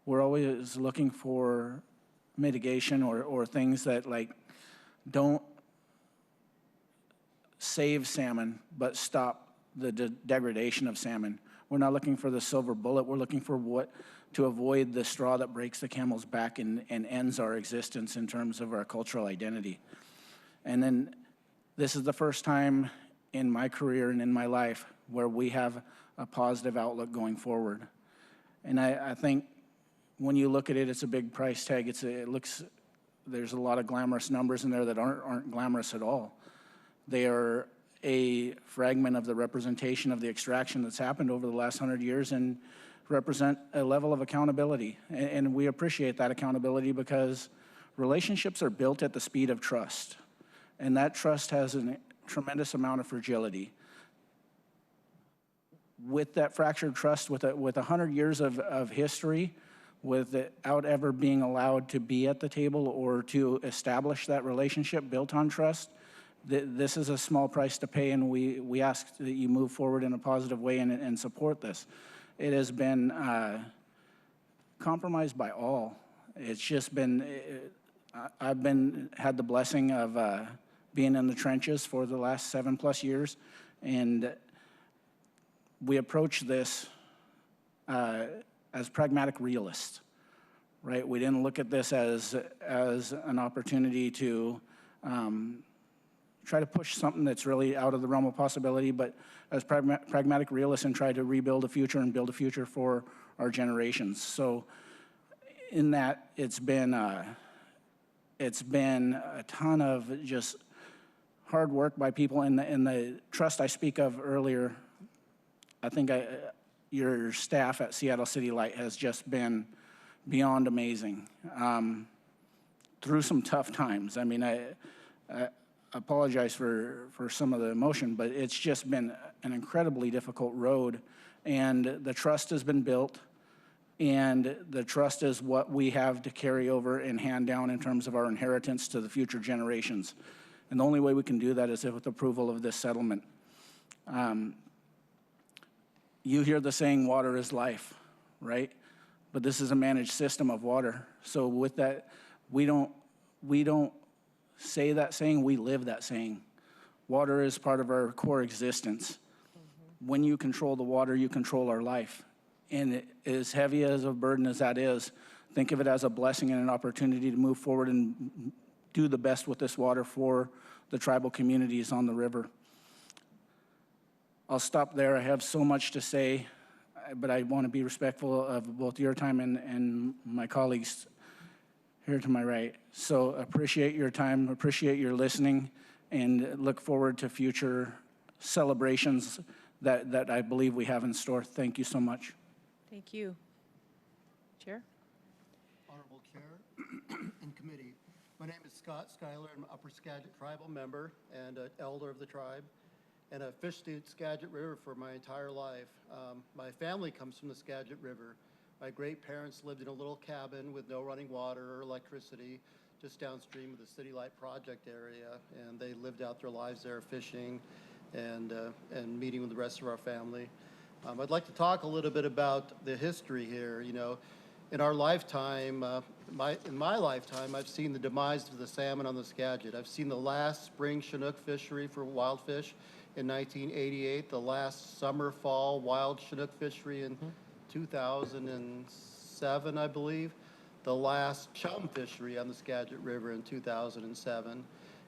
I: we're always looking for mitigation or things that don't save salmon, but stop the degradation of salmon. We're not looking for the silver bullet. We're looking for to avoid the straw that breaks the camel's back and ends our existence in terms of our cultural identity. And then this is the first time in my career and in my life where we have a positive outlook going forward. And I think when you look at it, it's a big price tag. There's a lot of glamorous numbers in there that aren't glamorous at all. They are a fragment of the representation of the extraction that's happened over the last 100 years and represent a level of accountability. And we appreciate that accountability because relationships are built at the speed of trust. And that trust has a tremendous amount of fragility. with that fractured trust, with 100 years of history, without ever being allowed to be at the table or to establish that relationship built on trust, this is a small price to pay, and we ask that you move forward in a positive way and support this. It has been compromised by all. It's just been, I've had the blessing of being in the trenches for the last 7+ years, and we approach this as pragmatic realists, right? We didn't look at this as an opportunity to try to push something that's really out of the realm of possibility, but as pragmatic realists and try to rebuild a future and build a future for our generations. So in that, it's been a ton of just hard work by people, and the trust I speak of earlier. I think your staff at Seattle City Light has just been beyond amazing through some tough times. I mean, I apologize for some of the emotion, but it's just been an incredibly difficult road, and the trust has been built, and the trust is what we have to carry over and hand down in terms of our inheritance to the future generations. And the only way we can do that is with approval of this settlement. You hear the saying, water is life, right? But this is a managed system of water. So with that, we don't say that saying, we live that saying. Water is part of our core existence. When you control the water, you control our life. And as heavy as a burden as that is, think of it as a blessing and an opportunity to move forward and do the best with this water for the tribal communities on the river. I'll stop there. I have so much to say, but I want to be respectful of both your time and my colleagues here to my right. So appreciate your time, appreciate your listening, and look forward to future celebrations that I believe we have in store. Thank you so much.
A: Thank you. Chair?
J: Honorable Chair and Committee, my name is Scott Schuyler. I'm an Upper Skagit tribal member and an elder of the tribe, and I've fished the Skagit River for my entire life. My family comes from the Skagit River. My great parents lived in a little cabin with no running water or electricity just downstream of the City Light project area, and they lived out their lives there fishing and meeting with the rest of our family. I'd like to talk a little bit about the history here. You know, in our lifetime, in my lifetime, I've seen the demise of the salmon on the Skagit. I've seen the last spring Chinook fishery for wild fish in 1988, the last summer-fall wild Chinook fishery in 2007, I believe, the last chum fishery on the Skagit River in 2007.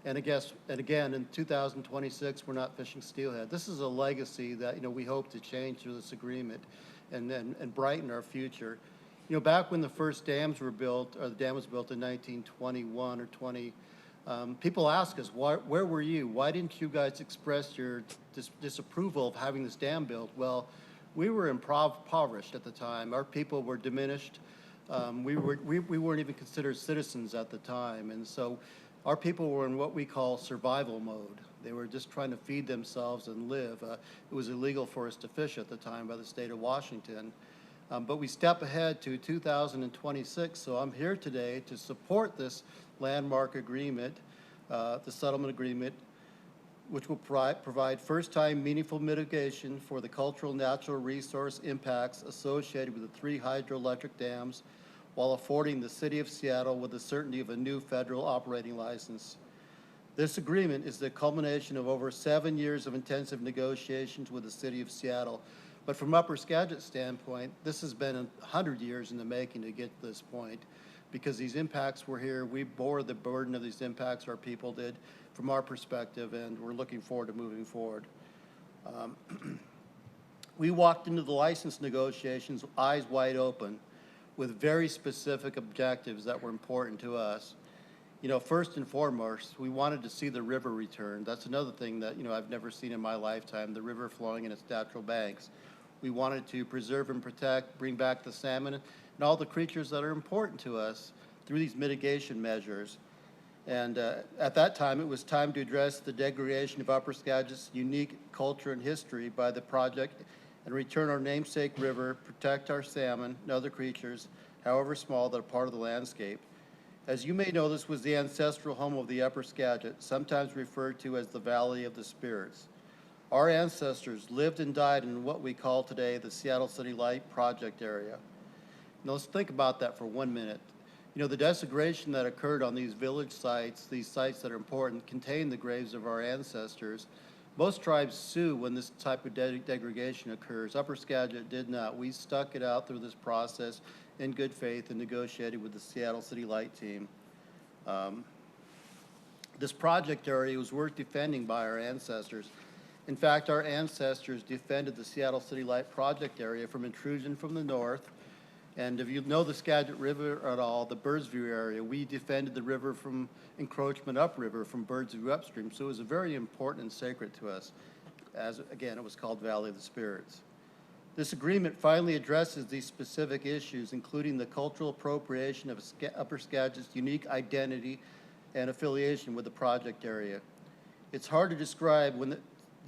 J: And again, in 2026, we're not fishing steelhead. This is a legacy that, you know, we hope to change through this agreement and brighten our future. You know, back when the first dams were built, or the dam was built in 1921 or 20, people ask us, where were you? Why didn't you guys express your disapproval of having this dam built? Well, we were impoverished at the time. Our people were diminished. We weren't even considered citizens at the time. And so our people were in what we call survival mode. They were just trying to feed themselves and live. It was illegal for us to fish at the time by the state of Washington. But we step ahead to 2026, so I'm here today to support this landmark agreement, the settlement agreement, which will provide first-time meaningful mitigation for the cultural natural resource impacts associated with the 3 hydroelectric dams, while affording the City of Seattle with the certainty of a new federal operating license. This agreement is the culmination of over 7 years of intensive negotiations with the City of Seattle. But from Upper Skagit's standpoint, this has been 100 years in the making to get to this point, because these impacts were here. We bore the burden of these impacts, our people did, from our perspective, and we're looking forward to moving forward. We walked into the license negotiations eyes wide open, with very specific objectives that were important to us. You know, first and foremost, we wanted to see the river return. That's another thing that, you know, I've never seen in my lifetime, the river flowing in its natural banks. We wanted to preserve and protect, bring back the salmon and all the creatures that are important to us through these mitigation measures. And at that time, it was time to address the degradation of Upper Skagit's unique culture and history by the project and return our namesake river, protect our salmon and other creatures, however small, that are part of the landscape. As you may know, this was the ancestral home of the Upper Skagit, sometimes referred to as the Valley of the Spirits. Our ancestors lived and died in what we call today the Seattle City Light Project area. Now let's think about that for 1 minute. You know, the desecration that occurred on these village sites, these sites that are important, contain the graves of our ancestors. Most tribes sue when this type of degradation occurs. Upper Skagit did not. We stuck it out through this process in good faith and negotiated with the Seattle City Light team. This project area was worth defending by our ancestors. In fact, our ancestors defended the Seattle City Light Project area from intrusion from the north. And if you know the Skagit River at all, the Birdsview area, we defended the river from encroachment upriver from Birdsview upstream. So it was very important and sacred to us. As again, it was called Valley of the Spirits. This agreement finally addresses these specific issues, including the cultural appropriation of Upper Skagit's unique identity and affiliation with the project area. It's hard to describe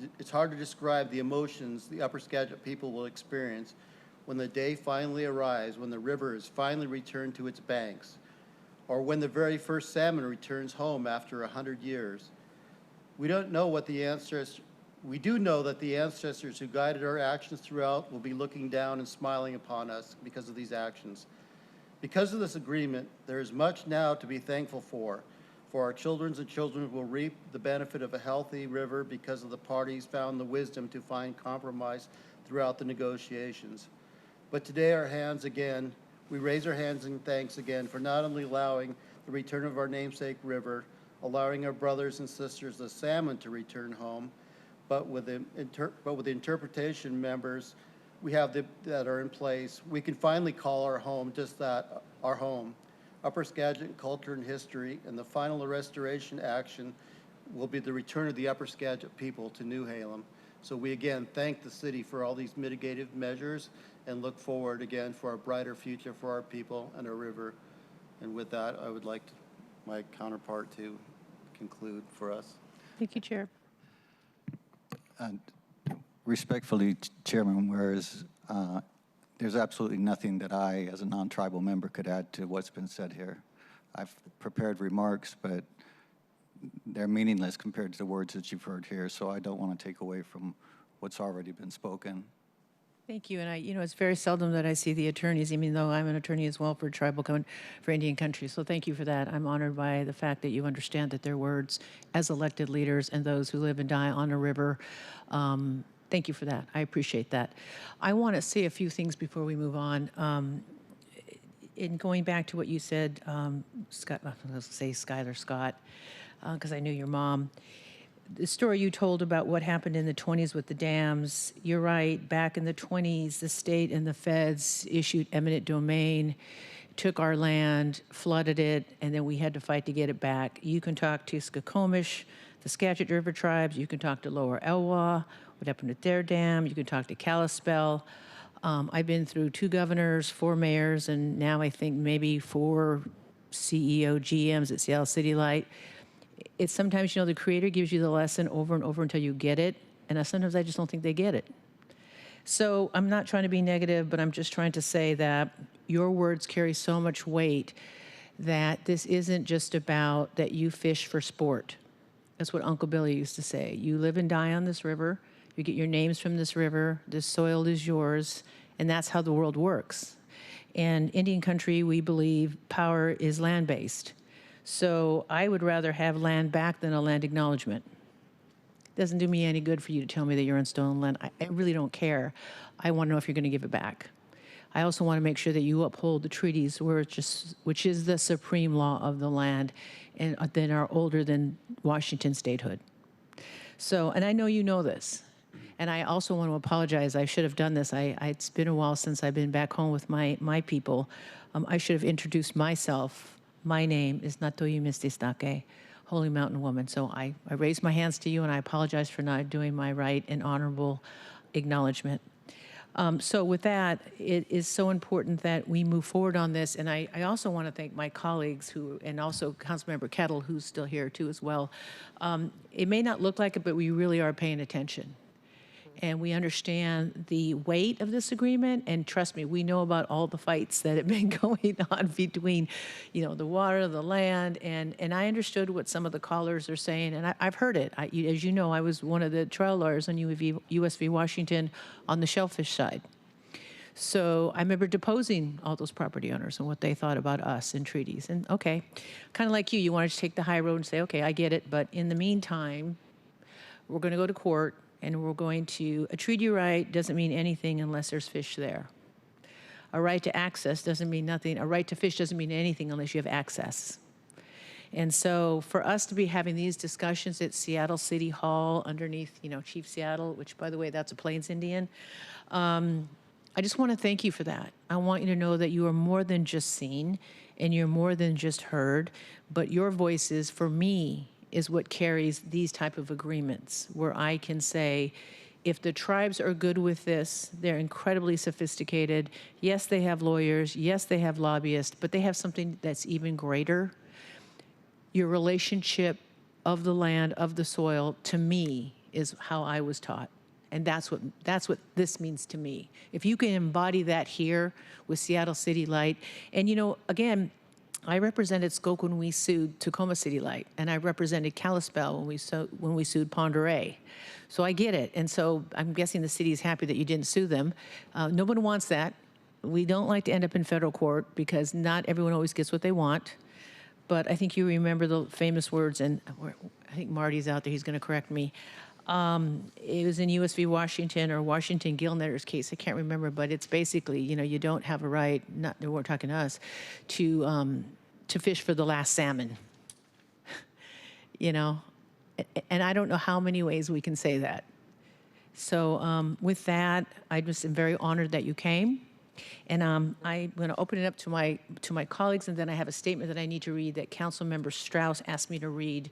J: the emotions the Upper Skagit people will experience when the day finally arrives, when the river is finally returned to its banks, or when the very first salmon returns home after 100 years. We do know that the ancestors who guided our actions throughout will be looking down and smiling upon us because of these actions. Because of this agreement, there is much now to be thankful for our children's and children will reap the benefit of a healthy river because of the parties found the wisdom to find compromise throughout the negotiations. But today we raise our hands in thanks again for not only allowing the return of our namesake river, allowing our brothers and sisters, the salmon, to return home, but with the interpretation members we have that are in place, we can finally call our home just that, our home. Upper Skagit culture and history, and the final restoration action will be the return of the Upper Skagit people to New Halem. So we again thank the city for all these mitigative measures and look forward again for a brighter future for our people and our river. And with that, I would like my counterpart to conclude for us.
A: Thank you, Chair.
K: Respectfully, Chairman, whereas there's absolutely nothing that I, as a non-tribal member, could add to what's been said here. I've prepared remarks, but they're meaningless compared to the words that you've heard here, so I don't want to take away from what's already been spoken.
A: Thank you. And it's very seldom that I see the attorneys, even though I'm an attorney as well for for Indian country. So thank you for that. I'm honored by the fact that you understand that their words as elected leaders and those who live and die on a river. Thank you for that. I appreciate that. I want to say a few things before we move on. In going back to what you said, Scott, I was going to say Skylar Scott, because I knew your mom. The story you told about what happened in the 20s with the dams, you're right. Back in the 20s, the state and the feds issued eminent domain, took our land, flooded it, and then we had to fight to get it back. You can talk to Skokomish, the Skagit River tribes. You can talk to Lower Elwha, what happened at their dam. You can talk to Kalispell. I've been through 2 governors, 4 mayors, and now I think maybe 4 CEO GMs at Seattle City Light. It's sometimes, the Creator gives you the lesson over and over until you get it, and sometimes I just don't think they get it. So I'm not trying to be negative, but I'm just trying to say that your words carry so much weight that this isn't just about that you fish for sport. That's what Uncle Billy used to say. You live and die on this river. You get your names from this river. This soil is yours, and that's how the world works. And Indian country, we believe power is land-based. So I would rather have land back than a land acknowledgement. It doesn't do me any good for you to tell me that you're on stolen land. I really don't care. I want to know if you're going to give it back. I also want to make sure that you uphold the treaties, which is the supreme law of the land, and then are older than Washington statehood. So, and I know you know this. And I also want to apologize. I should have done this. It's been a while since I've been back home with my people. I should have introduced myself. My name is Natoyi Mististake, Holy Mountain Woman. So I raise my hands to you, and I apologize for not doing my right and honorable acknowledgement. So with that, it is so important that we move forward on this. And I also want to thank my colleagues and also Councilmember Kettle, who's still here too as well. It may not look like it, but we really are paying attention. and we understand the weight of this agreement. And trust me, we know about all the fights that have been going on between, the water, the land, and I understood what some of the callers are saying, and I've heard it. As you know, I was one of the trial lawyers on US v. Washington on the shellfish side. So I remember deposing all those property owners and what they thought about us and treaties. And okay, kind of like you wanted to take the high road and say, okay, I get it, but in the meantime, we're going to go to court, and we're going to, a treaty right doesn't mean anything unless there's fish there. A right to access doesn't mean nothing. A right to fish doesn't mean anything unless you have access. And so for us to be having these discussions at Seattle City Hall underneath, Chief Seattle, which, by the way, that's a Plains Indian, I just want to thank you for that. I want you to know that you are more than just seen, and you're more than just heard, but your voices, for me, is what carries these type of agreements, where I can say, if the tribes are good with this, they're incredibly sophisticated. Yes, they have lawyers. Yes, they have lobbyists, but they have something that's even greater. Your relationship of the land, of the soil, to me, is how I was taught. And that's what this means to me. If you can embody that here with Seattle City Light, and again, I represented Skokie when we sued Tacoma City Light, and I represented Kalispell when we sued Pend Oreille. So I get it, and so I'm guessing the city is happy that you didn't sue them. No one wants that. We don't like to end up in federal court because not everyone always gets what they want. But I think you remember the famous words, and I think Marty's out there, he's going to correct me. It was in US v. Washington or Washington Gilnetter's case, I can't remember, but it's basically, you don't have a right, not, they weren't talking to us, to fish for the last salmon. And I don't know how many ways we can say that. So with that, I just am very honored that you came. And I'm going to open it up to my colleagues, and then I have a statement that I need to read that Councilmember Strauss asked me to read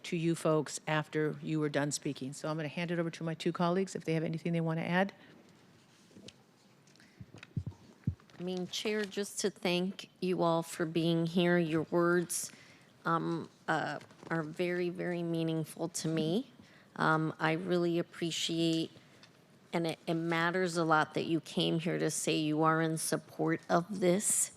A: to you folks after you were done speaking. So I'm going to hand it over to my two colleagues if they have anything they want to add.
B: Chair, just to thank you all for being here. Your words are very, very meaningful to me. I really appreciate, and it matters a lot that you came here to say you are in support of this.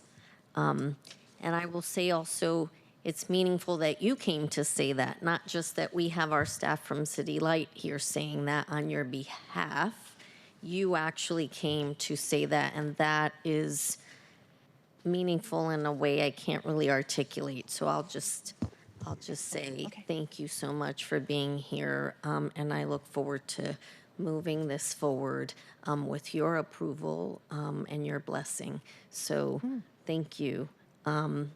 B: And I will say also, it's meaningful that you came to say that, not just that we have our staff from City Light here saying that on your behalf. You actually came to say that, and that is meaningful in a way I can't really articulate. So I'll just say thank you so much for being here, and I look forward to moving this forward with your approval and your blessing. So thank you. I'm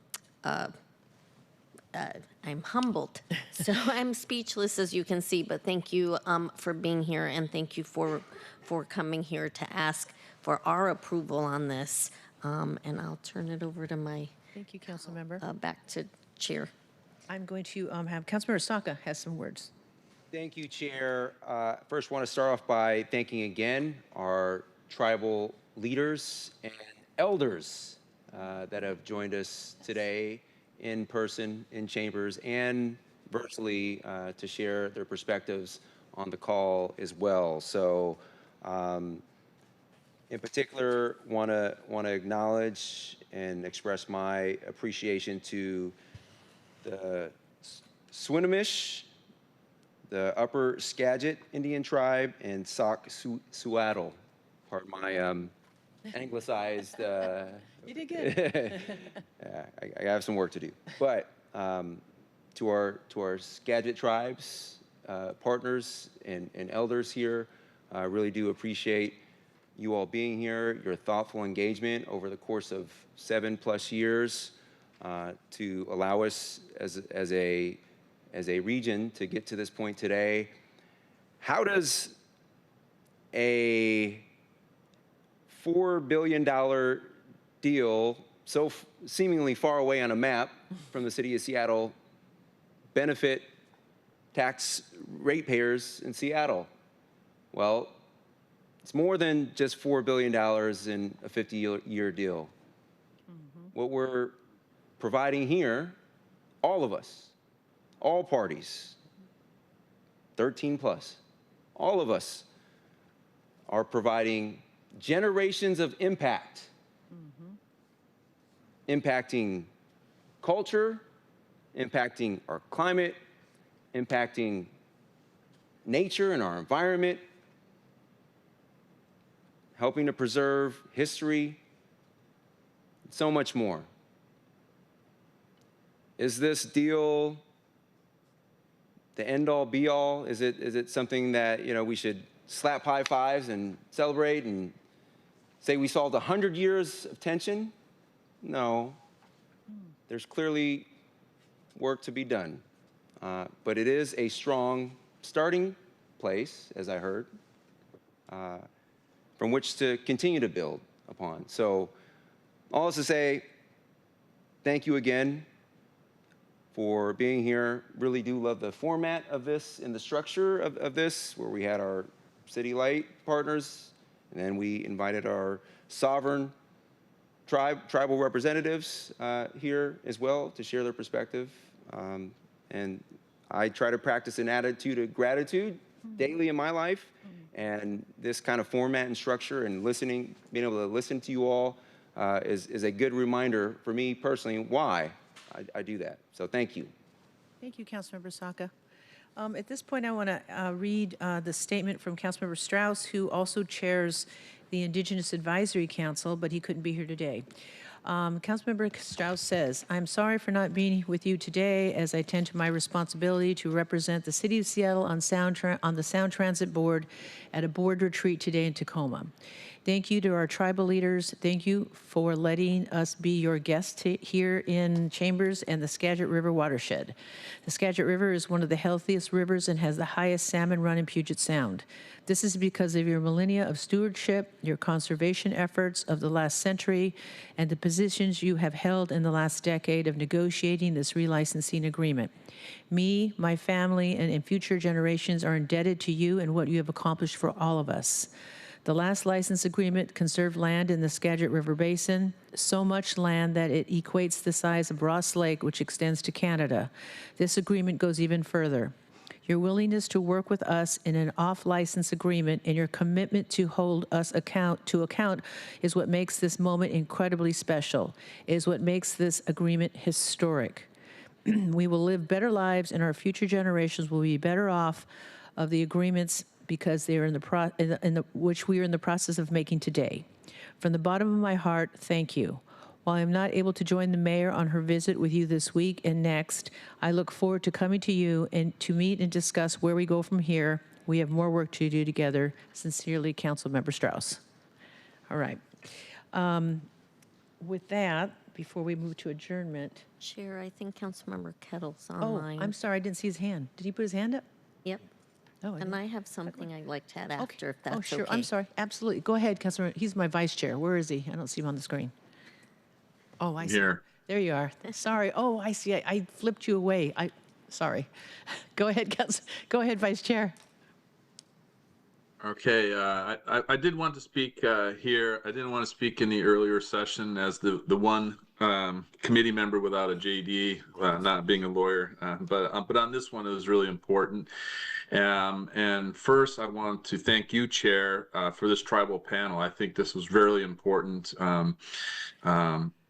B: humbled. So I'm speechless, as you can see, but thank you for being here, and thank you for coming here to ask for our approval on this. And I'll turn it over to my
A: Thank you, Councilmember.
B: Back to Chair.
A: I'm going to have Councilmember Saka has some words.
D: Thank you, Chair. First, want to start off by thanking again our tribal leaders and elders that have joined us today in person, in chambers, and virtually to share their perspectives on the call as well. So, in particular, want to acknowledge and express my appreciation to the Swinomish, the Upper Skagit Indian Tribe, and Seattle. Pardon my anglicized.
A: You did good.
D: I have some work to do. But to our Skagit tribes, partners and elders here, I really do appreciate you all being here, your thoughtful engagement over the course of 7+ years to allow us as a region to get to this point today. How does a $4 billion deal so seemingly far away on a map from the city of Seattle benefit tax ratepayers in Seattle? Well, it's more than just $4 billion in a 50-year deal. What we're providing here, all of us, all parties, 13+, all of us are providing generations of impact, impacting culture, impacting our climate, impacting nature and our environment, helping to preserve history, so much more. Is this deal the end-all, be-all? Is it something that we should slap high fives and celebrate and say we solved 100 years of tension? No. There's clearly work to be done. But it is a strong starting place, as I heard, from which to continue to build upon. So all is to say, thank you again for being here. Really do love the format of this and the structure of this, where we had our City Light partners, and then we invited our sovereign tribal representatives here as well to share their perspective. And I try to practice an attitude of gratitude daily in my life. And this kind of format and structure and listening, being able to listen to you all is a good reminder for me personally why I do that. So thank you.
A: Thank you, Councilmember Saka. At this point, I want to read the statement from Councilmember Strauss, who also chairs the Indigenous Advisory Council, but he couldn't be here today. Councilmember Strauss says, "I'm sorry for not being with you today as I tend to my responsibility to represent the City of Seattle on the Sound Transit Board at a board retreat today in Tacoma. Thank you to our tribal leaders. Thank you for letting us be your guests here in Chambers and the Skagit River watershed. The Skagit River is one of the healthiest rivers and has the highest salmon run in Puget Sound. This is because of your millennia of stewardship, your conservation efforts of the last century, and the positions you have held in the last decade of negotiating this relicensing agreement. Me, my family, and future generations are indebted to you and what you have accomplished for all of us. The last license agreement conserved land in the Skagit River Basin, so much land that it equates the size of Ross Lake, which extends to Canada. This agreement goes even further. Your willingness to work with us in an off-license agreement and your commitment to hold us to account is what makes this moment incredibly special, is what makes this agreement historic. We will live better lives and our future generations will be better off of the agreements because they are which we are in the process of making today. From the bottom of my heart, thank you. While I'm not able to join the mayor on her visit with you this week and next, I look forward to coming to you and to meet and discuss where we go from here. We have more work to do together. Sincerely, Councilmember Strauss." All right. With that, before we move to adjournment.
B: Chair, I think Councilmember Kettle's
A: Oh,
B: online.
A: I'm sorry, I didn't see his hand. Did he put his hand up?
B: Yep.
A: Oh,
B: And I have something I'd like to add after, if that's okay.
A: Oh, sure. I'm sorry. Absolutely. Go ahead, Councilmember. He's my vice chair. Where is he? I don't see him on the screen. Oh, I see.
L: Here.
A: There you are. Sorry. Oh, I see. I flipped you away. Sorry. Go ahead, Go ahead, Vice Chair.
L: Okay, I did want to speak here. I didn't want to speak in the earlier session as the one committee member without a JD, not being a lawyer. But on this one, it was really important. And first, I want to thank you, Chair, for this tribal panel. I think this was very important,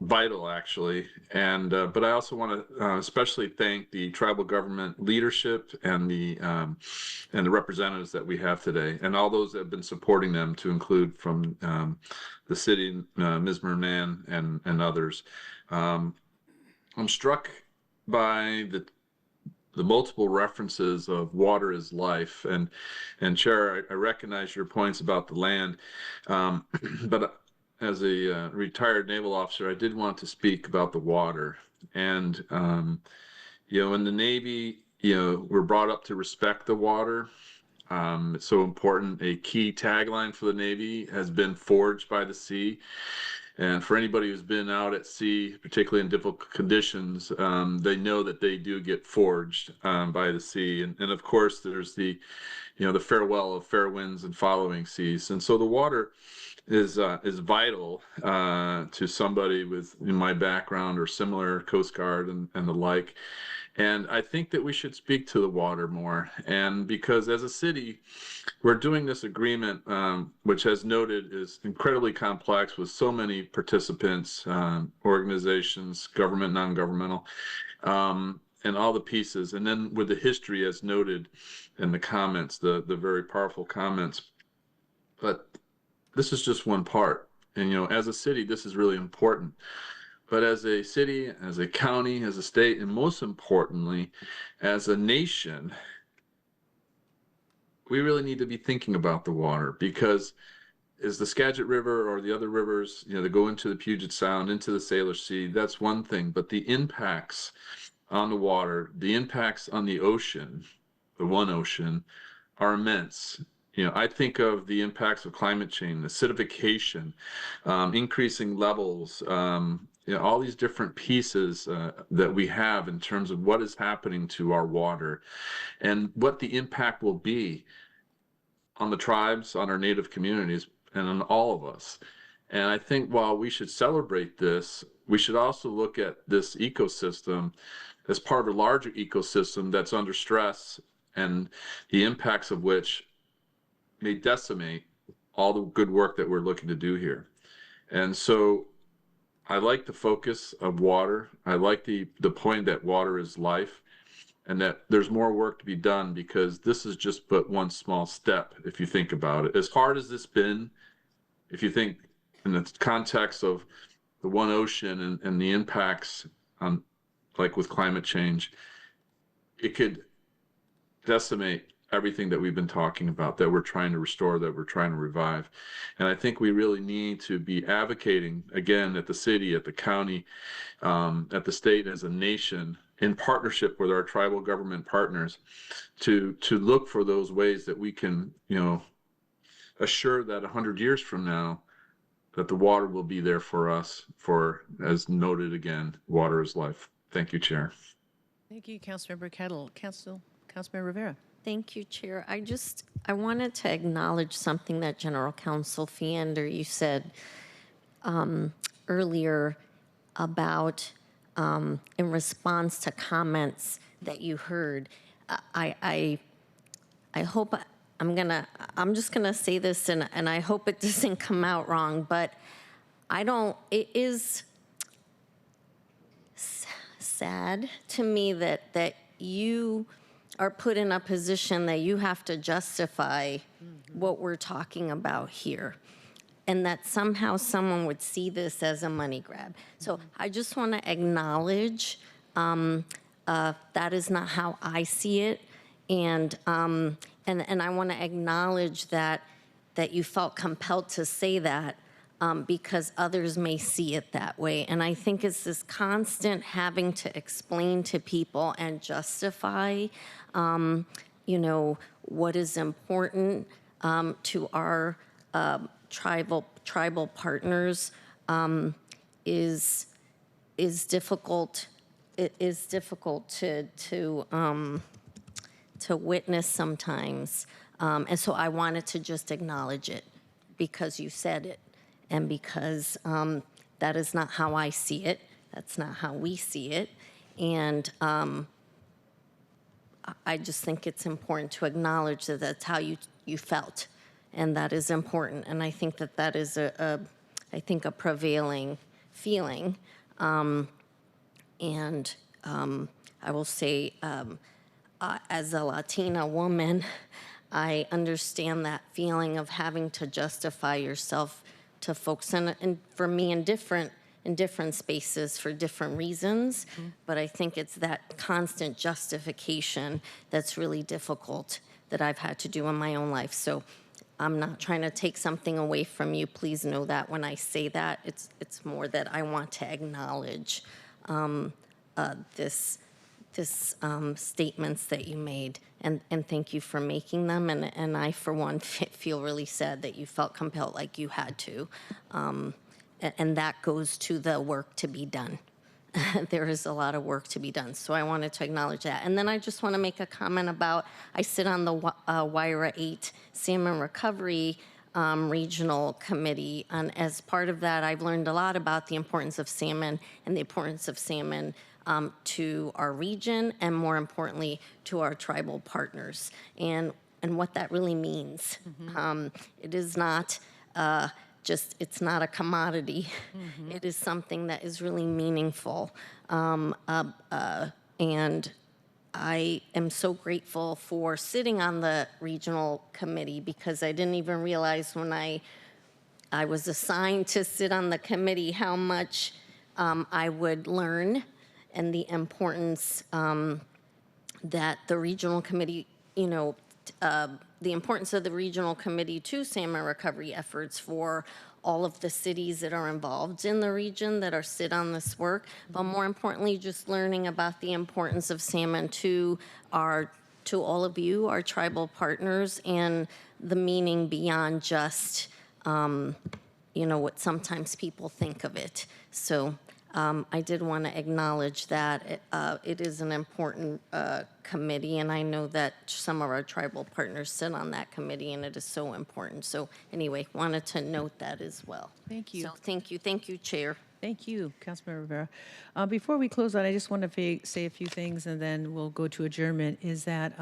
L: vital, actually. And but I also want to especially thank the tribal government leadership and the representatives that we have today, and all those that have been supporting them, to include from the city, Ms. Merman, and others. I'm struck by the multiple references of water is life, and Chair, I recognize your points about the land, but as a retired naval officer, I did want to speak about the water. And in the Navy, we're brought up to respect the water. It's so important. A key tagline for the Navy has been "Forged by the sea." And for anybody who's been out at sea, particularly in difficult conditions, they know that they do get forged by the sea. And of course, there's the farewell of fair winds and following seas. And so the water is vital to somebody with in my background or similar, Coast Guard and the like. And I think that we should speak to the water more. And because as a city, we're doing this agreement, which, as noted, is incredibly complex with so many participants, organizations, government, non-governmental, and all the pieces. And then with the history, as noted in the comments, the very powerful comments. But this is just one part. And, as a city, this is really important. But as a city, as a county, as a state, and most importantly, as a nation, we really need to be thinking about the water, because is the Skagit River or the other rivers, that go into the Puget Sound, into the Salish Sea, that's one thing. But the impacts on the water, the impacts on the ocean, the one ocean, are immense. I think of the impacts of climate change, acidification, increasing levels, all these different pieces that we have in terms of what is happening to our water and what the impact will be on the tribes, on our native communities, and on all of us. And I think while we should celebrate this, we should also look at this ecosystem as part of a larger ecosystem that's under stress, and the impacts of which may decimate all the good work that we're looking to do here. And so I like the focus of water. I like the point that water is life, and that there's more work to be done, because this is just but one small step if you think about it. As hard as this been, if you think in the context of the one ocean and the impacts on, like with climate change, it could decimate everything that we've been talking about, that we're trying to restore, that we're trying to revive. And I think we really need to be advocating, again, at the city, at the county, at the state, as a nation, in partnership with our tribal government partners, to look for those ways that we can, assure that 100 years from now, that the water will be there for us, for, as noted again, water is life. Thank you, Chair.
A: Thank you, Councilmember Kettle. Councilmember Rivera.
B: Thank you, Chair. I wanted to acknowledge something that General Counsel Fiander, you said earlier about, in response to comments that you heard. I hope I'm just gonna say this, and I hope it doesn't come out wrong, but it is sad to me that you are put in a position that you have to justify what we're talking about here, and that somehow someone would see this as a money grab. So I just want to acknowledge that is not how I see it, and I want to acknowledge that you felt compelled to say that because others may see it that way. And I think it's this constant having to explain to people and justify, what is important to our tribal partners is difficult. It is difficult to witness sometimes, and so I wanted to just acknowledge it because you said it, and because that is not how I see it. That's not how we see it, and I just think it's important to acknowledge that that's how you felt, and that is important. And I think that is a prevailing feeling. And I will say, as a Latina woman, I understand that feeling of having to justify yourself to folks, and for me, in different spaces for different reasons. But I think it's that constant justification that's really difficult that I've had to do in my own life. So I'm not trying to take something away from you. Please know that when I say that, it's more that I want to acknowledge this statements that you made, and thank you for making them. And I, for one, feel really sad that you felt compelled like you had to. And that goes to the work to be done. There is a lot of work to be done. So I wanted to acknowledge that. And then I just want to make a comment about, I sit on the WIRA 8 Salmon Recovery Regional Committee. And as part of that, I've learned a lot about the importance of salmon and the importance of salmon to our region and, more importantly, to our tribal partners, and what that really means. It is not it's not a commodity. It is something that is really meaningful. And I am so grateful for sitting on the regional committee, because I didn't even realize when I was assigned to sit on the committee how much I would learn, and the importance that the regional committee, the importance of the regional committee to salmon recovery efforts for all of the cities that are involved in the region that are sit on this work, but more importantly, just learning about the importance of salmon to all of you, our tribal partners, and the meaning beyond just, what sometimes people think of it. So I did want to acknowledge that it is an important committee, and I know that some of our tribal partners sit on that committee, and it is so important. So anyway, wanted to note that as well.
A: Thank you.
B: So thank you, Chair.
A: Thank you, Councilmember Rivera. Before we close out, I just want to say a few things, and then we'll go to adjournment, is that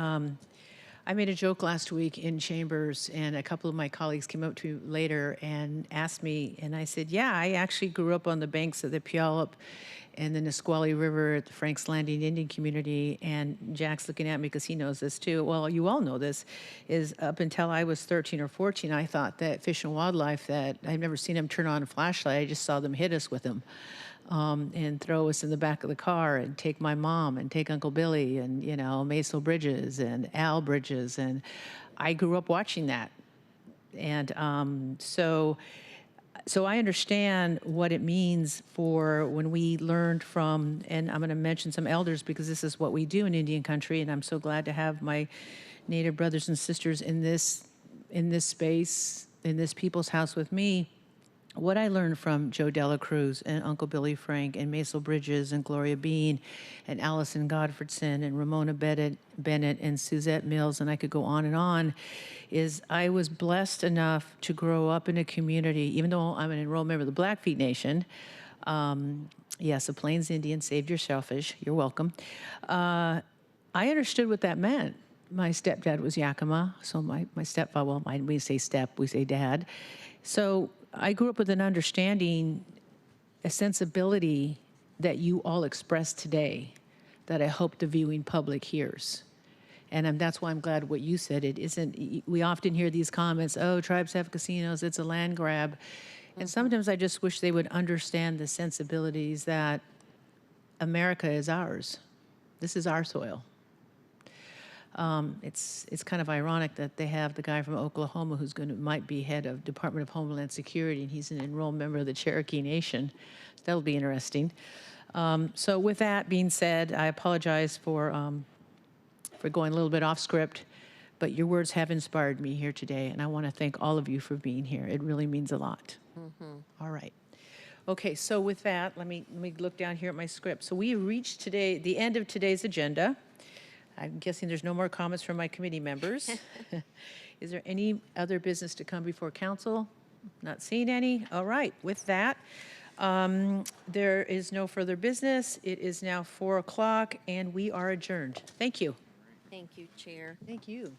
A: I made a joke last week in Chambers, and a couple of my colleagues came up to me later and asked me, and I said, yeah, I actually grew up on the banks of the Puyallup and the Nisqually River at the Franks Landing Indian community, and Jack's looking at me because he knows this too. Well, you all know this, is up until I was 13 or 14, I thought that Fish and Wildlife, that I've never seen them turn on a flashlight, I just saw them hit us with them. And throw us in the back of the car and take my mom and take Uncle Billy and, Maisel Bridges and Al Bridges. And I grew up watching that. And so I understand what it means for when we learned from, and I'm going to mention some elders because this is what we do in Indian country, and I'm so glad to have my Native brothers and sisters in this space, in this people's house with me. What I learned from Joe Dela Cruz and Uncle Billy Frank and Maisel Bridges and Gloria Bean and Allison Godfredson and Ramona Bennett and Suzette Mills, and I could go on, is I was blessed enough to grow up in a community, even though I'm an enrolled member of the Blackfeet Nation. Yes, a Plains Indian, saved your shellfish, you're welcome. I understood what that meant. My stepdad was Yakima, so my stepfather, we say step, we say dad. So I grew up with an understanding, a sensibility that you all express today that I hope the viewing public hears. And that's why I'm glad what you said. It isn't, we often hear these comments, oh, tribes have casinos, it's a land grab. And sometimes I just wish they would understand the sensibilities that America is ours. This is our soil. It's kind of ironic that they have the guy from Oklahoma who's might be head of Department of Homeland Security, and he's an enrolled member of the Cherokee Nation. That'll be interesting. So with that being said, I apologize for going a little bit off script, but your words have inspired me here today, and I want to thank all of you for being here. It really means a lot. All right. Okay, so with that, let me look down here at my script. So we reached the end of today's agenda. I'm guessing there's no more comments from my committee members. Is there any other business to come before council? Not seeing any. All right, with that, there is no further business. It is now 4 o'clock, and we are adjourned. Thank you.
B: Thank you, Chair.
A: Thank you.